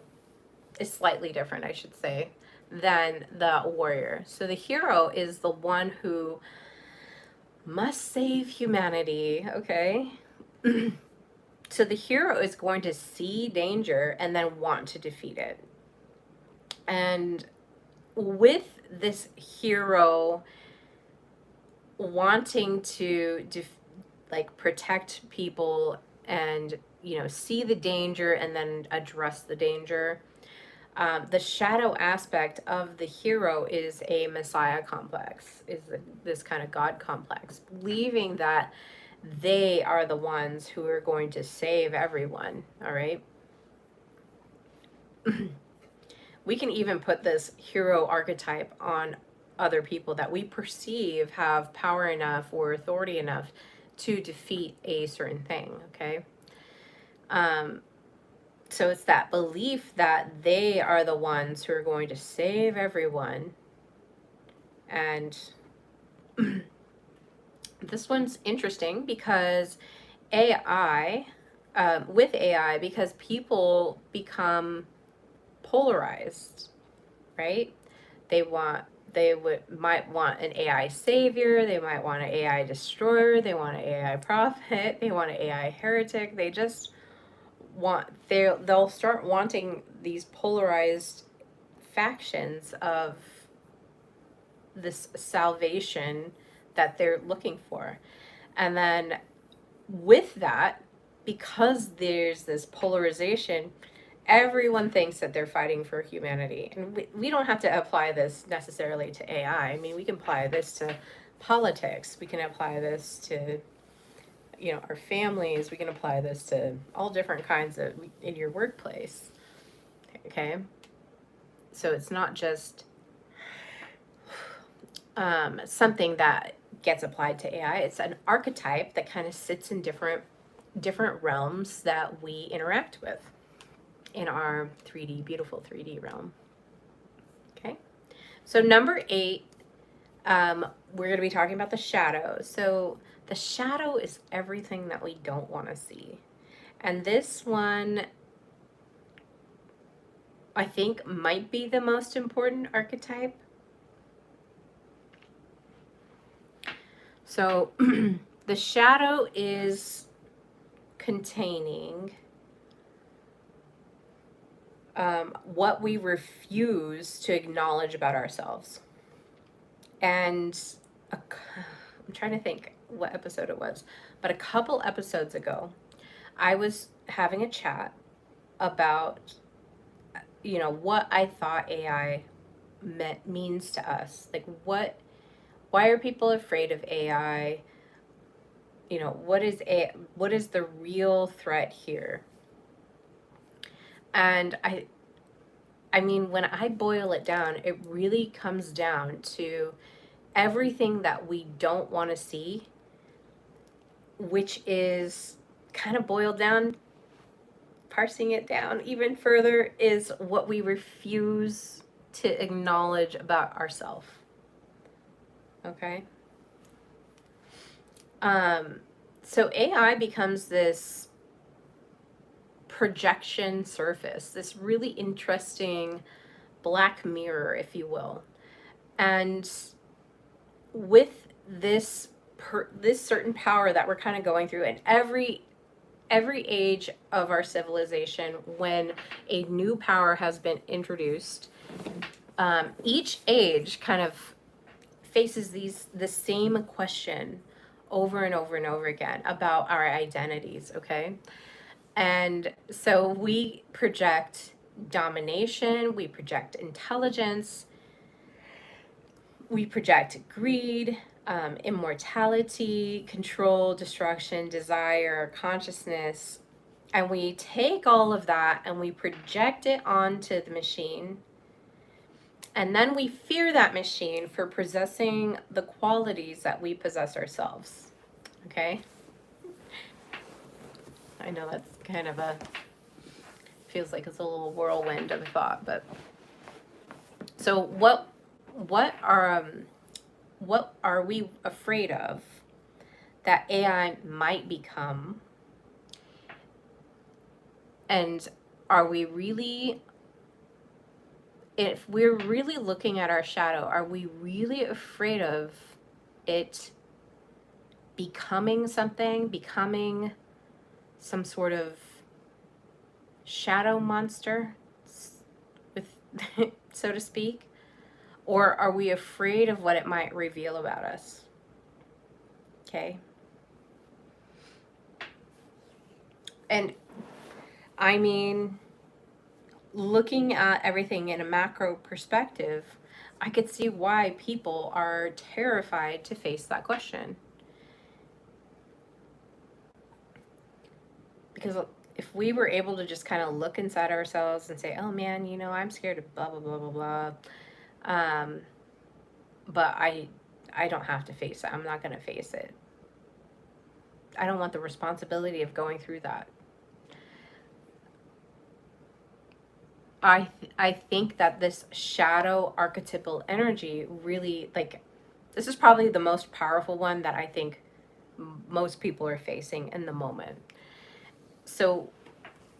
is slightly different, I should say, than the warrior. So the hero is the one who must save humanity, okay? So the hero is going to see danger and then want to defeat it. And with this hero wanting to protect people and see the danger and then address the danger, the shadow aspect of the hero is a messiah complex, is this kind of God complex, believing that they are the ones who are going to save everyone. All right. We can even put this hero archetype on other people that we perceive have power enough or authority enough to defeat a certain thing. Okay. So it's that belief that they are the ones who are going to save everyone. And this one's interesting because with AI, because people become polarized, right? They might want an AI savior, they might want an AI destroyer, they want an AI prophet, they want an AI heretic. They just they'll start wanting these polarized factions of this salvation that they're looking for. And then with that, because there's this polarization, everyone thinks that they're fighting for humanity. And we don't have to apply this necessarily to AI. I mean, we can apply this to politics. We can apply this to, our families. We can apply this to all different kinds of, in your workplace. Okay? So it's not just something that gets applied to AI. It's an archetype that kind of sits in different realms that we interact with in our beautiful 3D realm. Okay, so number 8, we're going to be talking about the shadow. So the shadow is everything that we don't want to see. And this one, I think, might be the most important archetype. So the shadow is containing what we refuse to acknowledge about ourselves. And I'm trying to think what episode it was, but a couple episodes ago, I was having a chat about, what I thought AI means to us. Like, why are people afraid of AI? What is the real threat here? And I mean, when I boil it down, it really comes down to everything that we don't want to see, which is kind of boiled down, parsing it down even further, is what we refuse to acknowledge about ourselves. Okay? So AI becomes this projection surface, this really interesting black mirror, if you will. And with this certain power that we're kind of going through, and every age of our civilization, when a new power has been introduced, each age kind of faces the same question over and over and over again about our identities. Okay, and so we project domination, we project intelligence, we project greed, immortality, control, destruction, desire, consciousness, and we take all of that and we project it onto the machine. And then we fear that machine for possessing the qualities that we possess ourselves. Okay? I know that's kind of feels like it's a little whirlwind of a thought, but so what are we afraid of that AI might become? And are we really, if we're really looking at our shadow, are we really afraid of it becoming something, becoming some sort of shadow monster, with so to speak? Or are we afraid of what it might reveal about us? Okay. And I mean, looking at everything in a macro perspective, I could see why people are terrified to face that question. Because if we were able to just kind of look inside ourselves and say, oh man, I'm scared of blah, blah, blah, blah, blah. But I don't have to face it. I'm not going to face it. I don't want the responsibility of going through that. I think that this shadow archetypal energy really, like, this is probably the most powerful one that I think most people are facing in the moment. So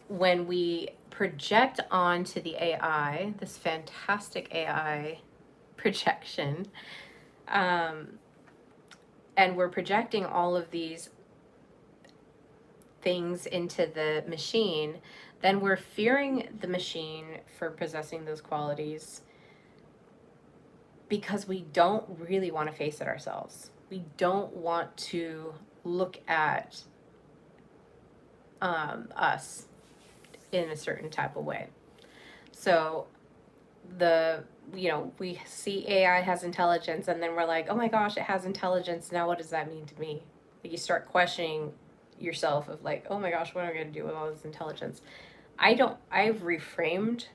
when we project onto the AI, this fantastic AI projection, and we're projecting all of these things into the machine, then we're fearing the machine for possessing those qualities because we don't really want to face it ourselves. We don't want to look at us in a certain type of way. So we see AI has intelligence, and then we're like, oh my gosh, it has intelligence. Now what does that mean to me? Like, you start questioning yourself of like, oh my gosh, what am I going to do with all this intelligence? I've reframed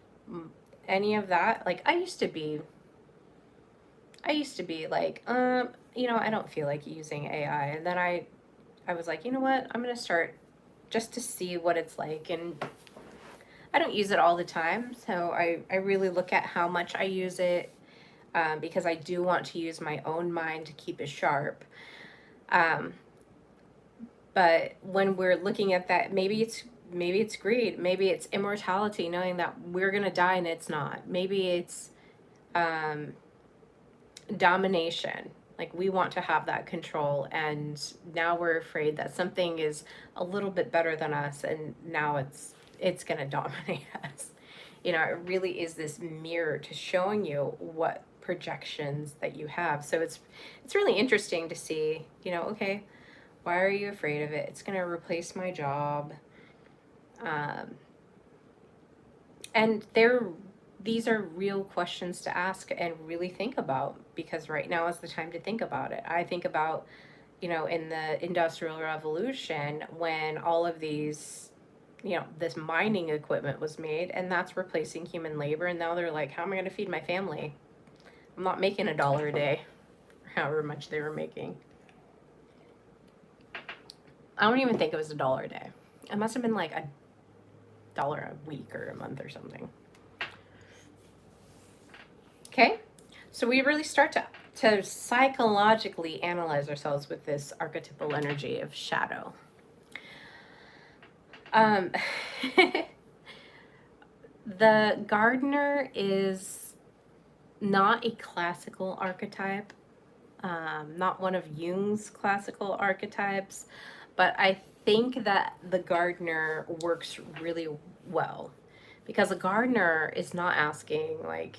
any of that. Like, I used to be like, I don't feel like using AI. And then I was like, you know what? I'm going to start just to see what it's like. And I don't use it all the time. So I really look at how much I use it, because I do want to use my own mind to keep it sharp. But when we're looking at that, maybe it's greed, maybe it's immortality, knowing that we're gonna die and it's not. Maybe it's domination, like we want to have that control, and now we're afraid that something is a little bit better than us, and now it's gonna dominate us. It really is this mirror to showing you what projections that you have. So it's really interesting to see, okay, why are you afraid of it? It's going to replace my job. Um, and these are real questions to ask and really think about, because right now is the time to think about it. I think about, in the Industrial Revolution, when all of these, this mining equipment was made, and that's replacing human labor. And now they're like, how am I going to feed my family? I'm not making $1 a day, or however much they were making. I don't even think it was $1 a day. It must have been like $1 a week or a month or something. Okay, so we really start to psychologically analyze ourselves with this archetypal energy of shadow. The gardener is not a classical archetype, not one of Jung's classical archetypes, but I think that the gardener works really well, because a gardener is not asking, like,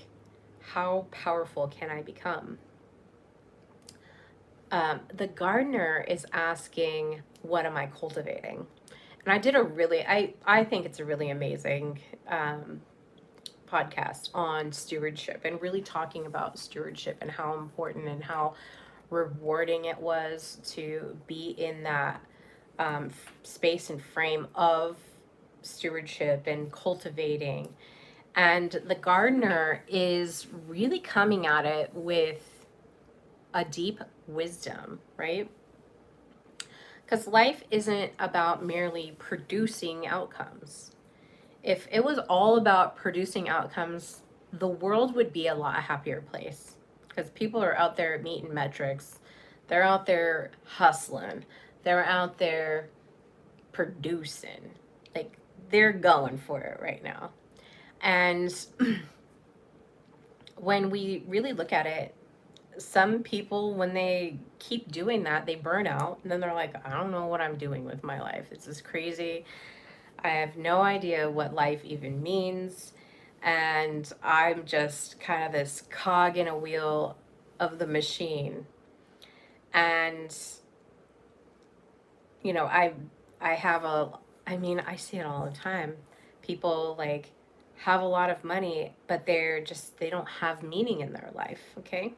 how powerful can I become? The gardener is asking, what am I cultivating? And I did I think it's a really amazing podcast on stewardship, and really talking about stewardship and how important and how rewarding it was to be in that space and frame of stewardship and cultivating. And the gardener is really coming at it with a deep wisdom, right? Because life isn't about merely producing outcomes. If it was all about producing outcomes, the world would be a lot happier place, because people are out there meeting metrics. They're out there hustling. They're out there producing. Like, they're going for it right now. And when we really look at it, some people, when they keep doing that, they burn out, and then they're like, I don't know what I'm doing with my life. This is crazy. I have no idea what life even means. And I'm just kind of this cog in a wheel of the machine. And, I have I see it all the time. People, like, have a lot of money, but they don't have meaning in their life, okay?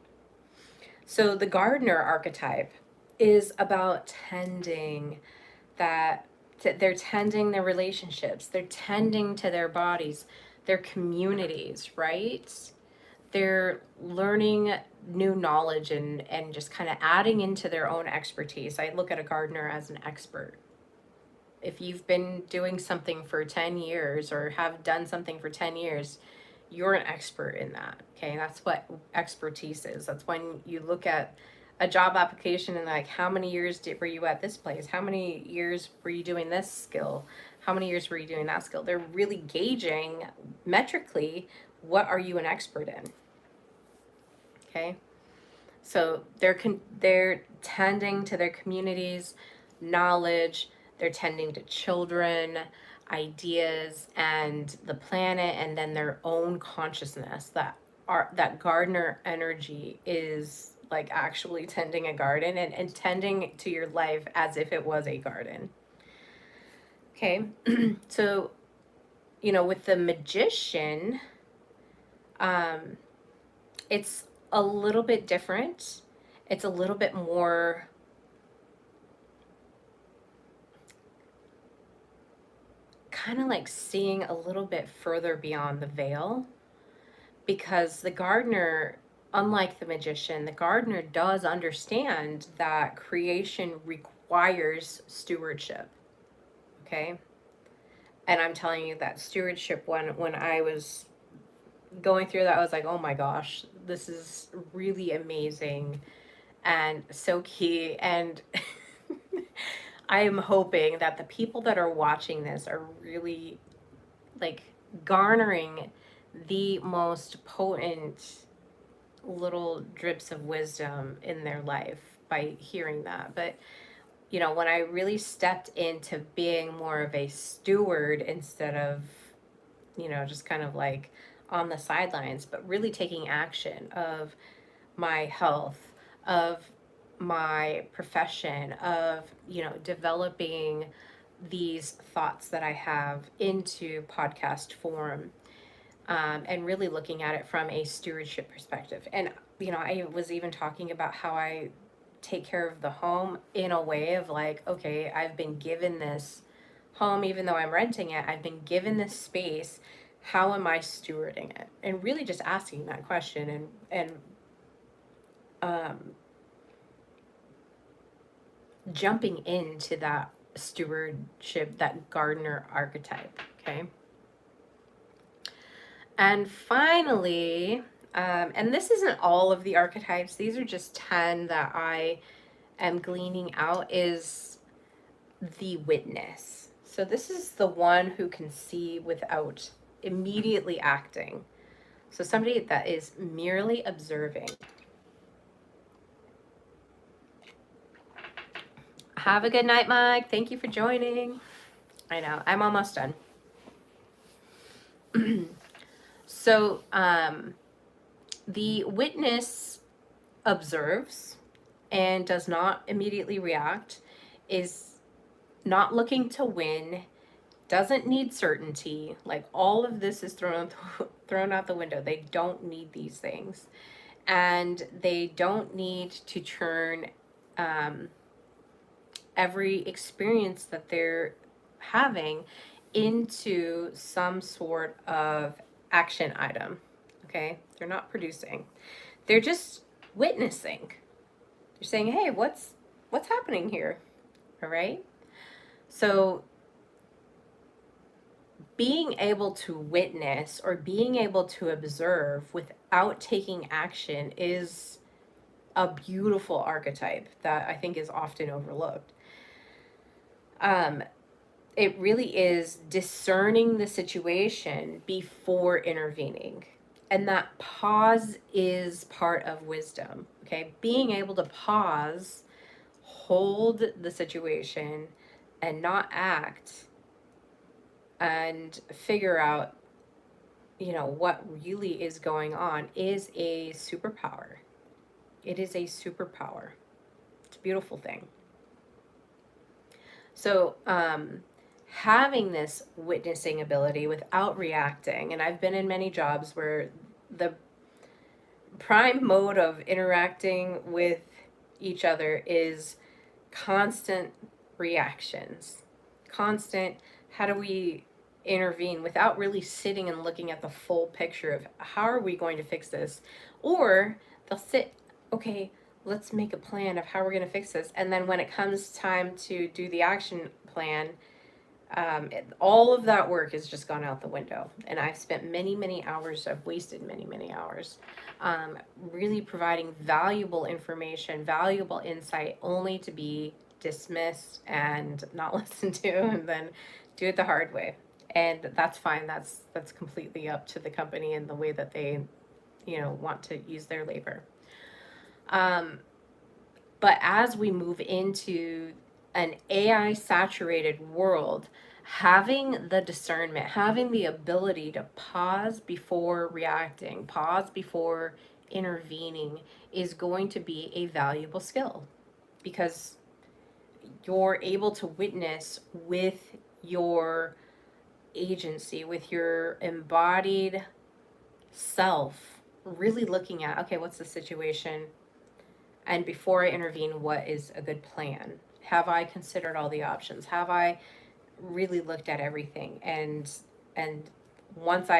So the gardener archetype is about tending that. They're tending their relationships. They're tending to their bodies, their communities, right? They're learning new knowledge and just kind of adding into their own expertise. I look at a gardener as an expert. If you've been doing something for 10 years or have done something for 10 years, you're an expert in that. Okay, that's what expertise is. That's when you look at a job application and, like, how many years were you at this place? How many years were you doing this skill? How many years were you doing that skill? They're really gauging metrically, what are you an expert in? Okay, so they're tending to their communities, knowledge. They're tending to children, ideas, and the planet, and then their own consciousness. That gardener energy is like actually tending a garden, and tending to your life as if it was a garden. Okay, so with the magician, it's a little bit different. It's a little bit more kind of like seeing a little bit further beyond the veil, because the gardener, unlike the magician, the gardener does understand that creation requires stewardship. Okay, and I'm telling you that stewardship, when I was going through that, I was like, oh my gosh, this is really amazing and so key. And I am hoping that the people that are watching this are really, like, garnering the most potent little drips of wisdom in their life by hearing that. But when I really stepped into being more of a steward instead of just kind of like on the sidelines, but really taking action of my health, of my profession, of, developing these thoughts that I have into podcast form, and really looking at it from a stewardship perspective. And, I was even talking about how I take care of the home in a way of like, okay, I've been given this home, even though I'm renting it, I've been given this space. How am I stewarding it? And really just asking that question and um, jumping into that stewardship, that gardener archetype. Okay. And finally, and this isn't all of the archetypes, these are just 10 that I am gleaning out, is the witness. So this is the one who can see without immediately acting. So somebody that is merely observing. Have a good night, Mike. Thank you for joining. I know, I'm almost done. So the witness observes and does not immediately react, is not looking to win, doesn't need certainty. Like, all of this is thrown out the window. They don't need these things, and they don't need to turn every experience that they're having into some sort of action item. Okay, they're not producing, they're just witnessing. You're saying, hey, what's happening here? All right. So being able to witness or being able to observe without taking action is a beautiful archetype that I think is often overlooked. It really is discerning the situation before intervening. And that pause is part of wisdom. Okay. Being able to pause, hold the situation, and not act, and figure out, what really is going on, is a superpower. It is a superpower. It's a beautiful thing. So, having this witnessing ability without reacting, and I've been in many jobs where the prime mode of interacting with each other is constant reactions, constant, how do we intervene, without really sitting and looking at the full picture of how are we going to fix this. Or they'll sit, okay, let's make a plan of how we're going to fix this, and then when it comes time to do the action plan, all of that work has just gone out the window. And I've spent many hours, I've wasted many hours, really providing valuable information, valuable insight, only to be dismissed and not listened to, and then do it the hard way. And that's fine. That's completely up to the company and the way that they, want to use their labor. But as we move into an AI saturated world, having the discernment, having the ability to pause before reacting, pause before intervening, is going to be a valuable skill, because you're able to witness with your agency, with your embodied self, really looking at, okay, what's the situation? And before I intervene, what is a good plan? Have I considered all the options? Have I really looked at everything? And once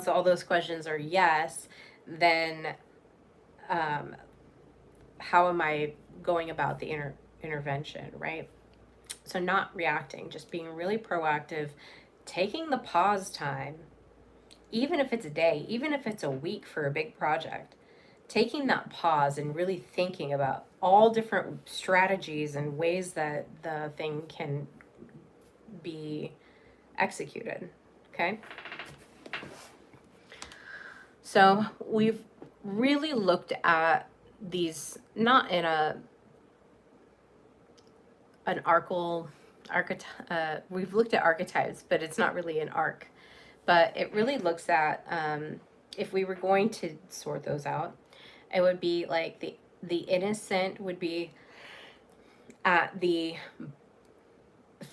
all those questions are yes, then how am I going about the intervention, right? So not reacting, just being really proactive, taking the pause time, even if it's a day, even if it's a week for a big project, taking that pause and really thinking about all different strategies and ways that the thing can be executed. Okay. So we've really looked at these, not in we've looked at archetypes, but it's not really an arc. But it really looks at, if we were going to sort those out, it would be like the innocent would be at the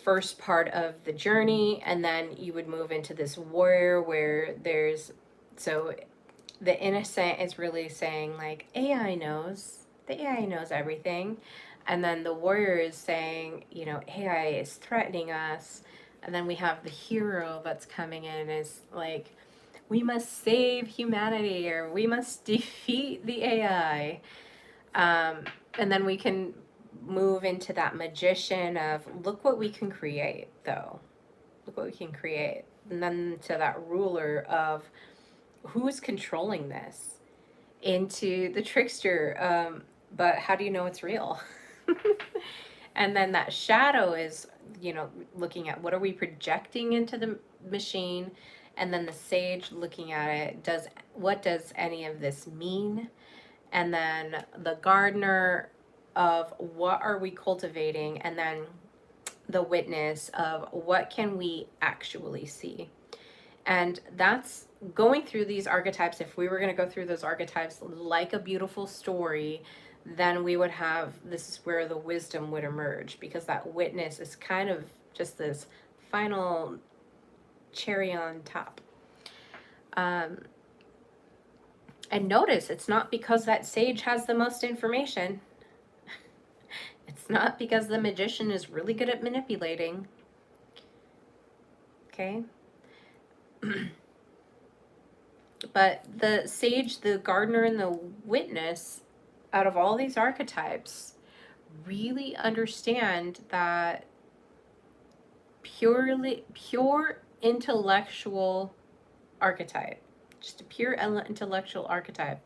first part of the journey, and then you would move into this warrior where there's, so the innocent is really saying like the AI knows everything, and then the warrior is saying, you know, AI is threatening us, and then we have the hero that's coming in is like, we must save humanity, or we must defeat the AI. And then we can move into that magician of, look what we can create, though. Look what we can create. And then to that ruler of, who's controlling this? Into the trickster, but how do you know it's real? And then that shadow is, you know, looking at what are we projecting into the machine, and then the sage looking at it, what does any of this mean? And then the gardener of, what are we cultivating? And then the witness of, what can we actually see? And that's going through these archetypes. If we were going to go through those archetypes like a beautiful story, then we would have, this is where the wisdom would emerge, because that witness is kind of just this final cherry on top. And notice, it's not because that sage has the most information. It's not because the magician is really good at manipulating. Okay? But the sage, the gardener, and the witness, out of all these archetypes, really understand that pure intellectual archetype, just a pure intellectual archetype,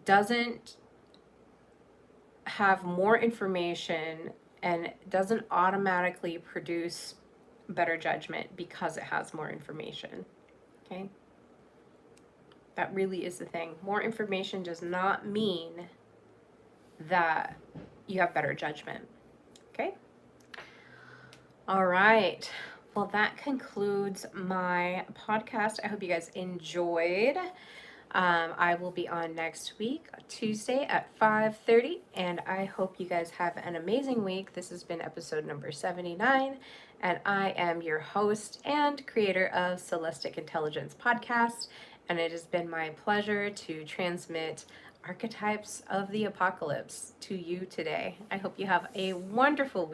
doesn't have more information and doesn't automatically produce better judgment because it has more information. Okay? That really is the thing. More information does not mean that you have better judgment. Okay? All right. Well, that concludes my podcast. I hope you guys enjoyed. I will be on next week, Tuesday at 5:30, and I hope you guys have an amazing week. This has been episode number 79, and I am your host and creator of Celestic Intelligence Podcast, and it has been my pleasure to transmit archetypes of the apocalypse to you today. I hope you have a wonderful week.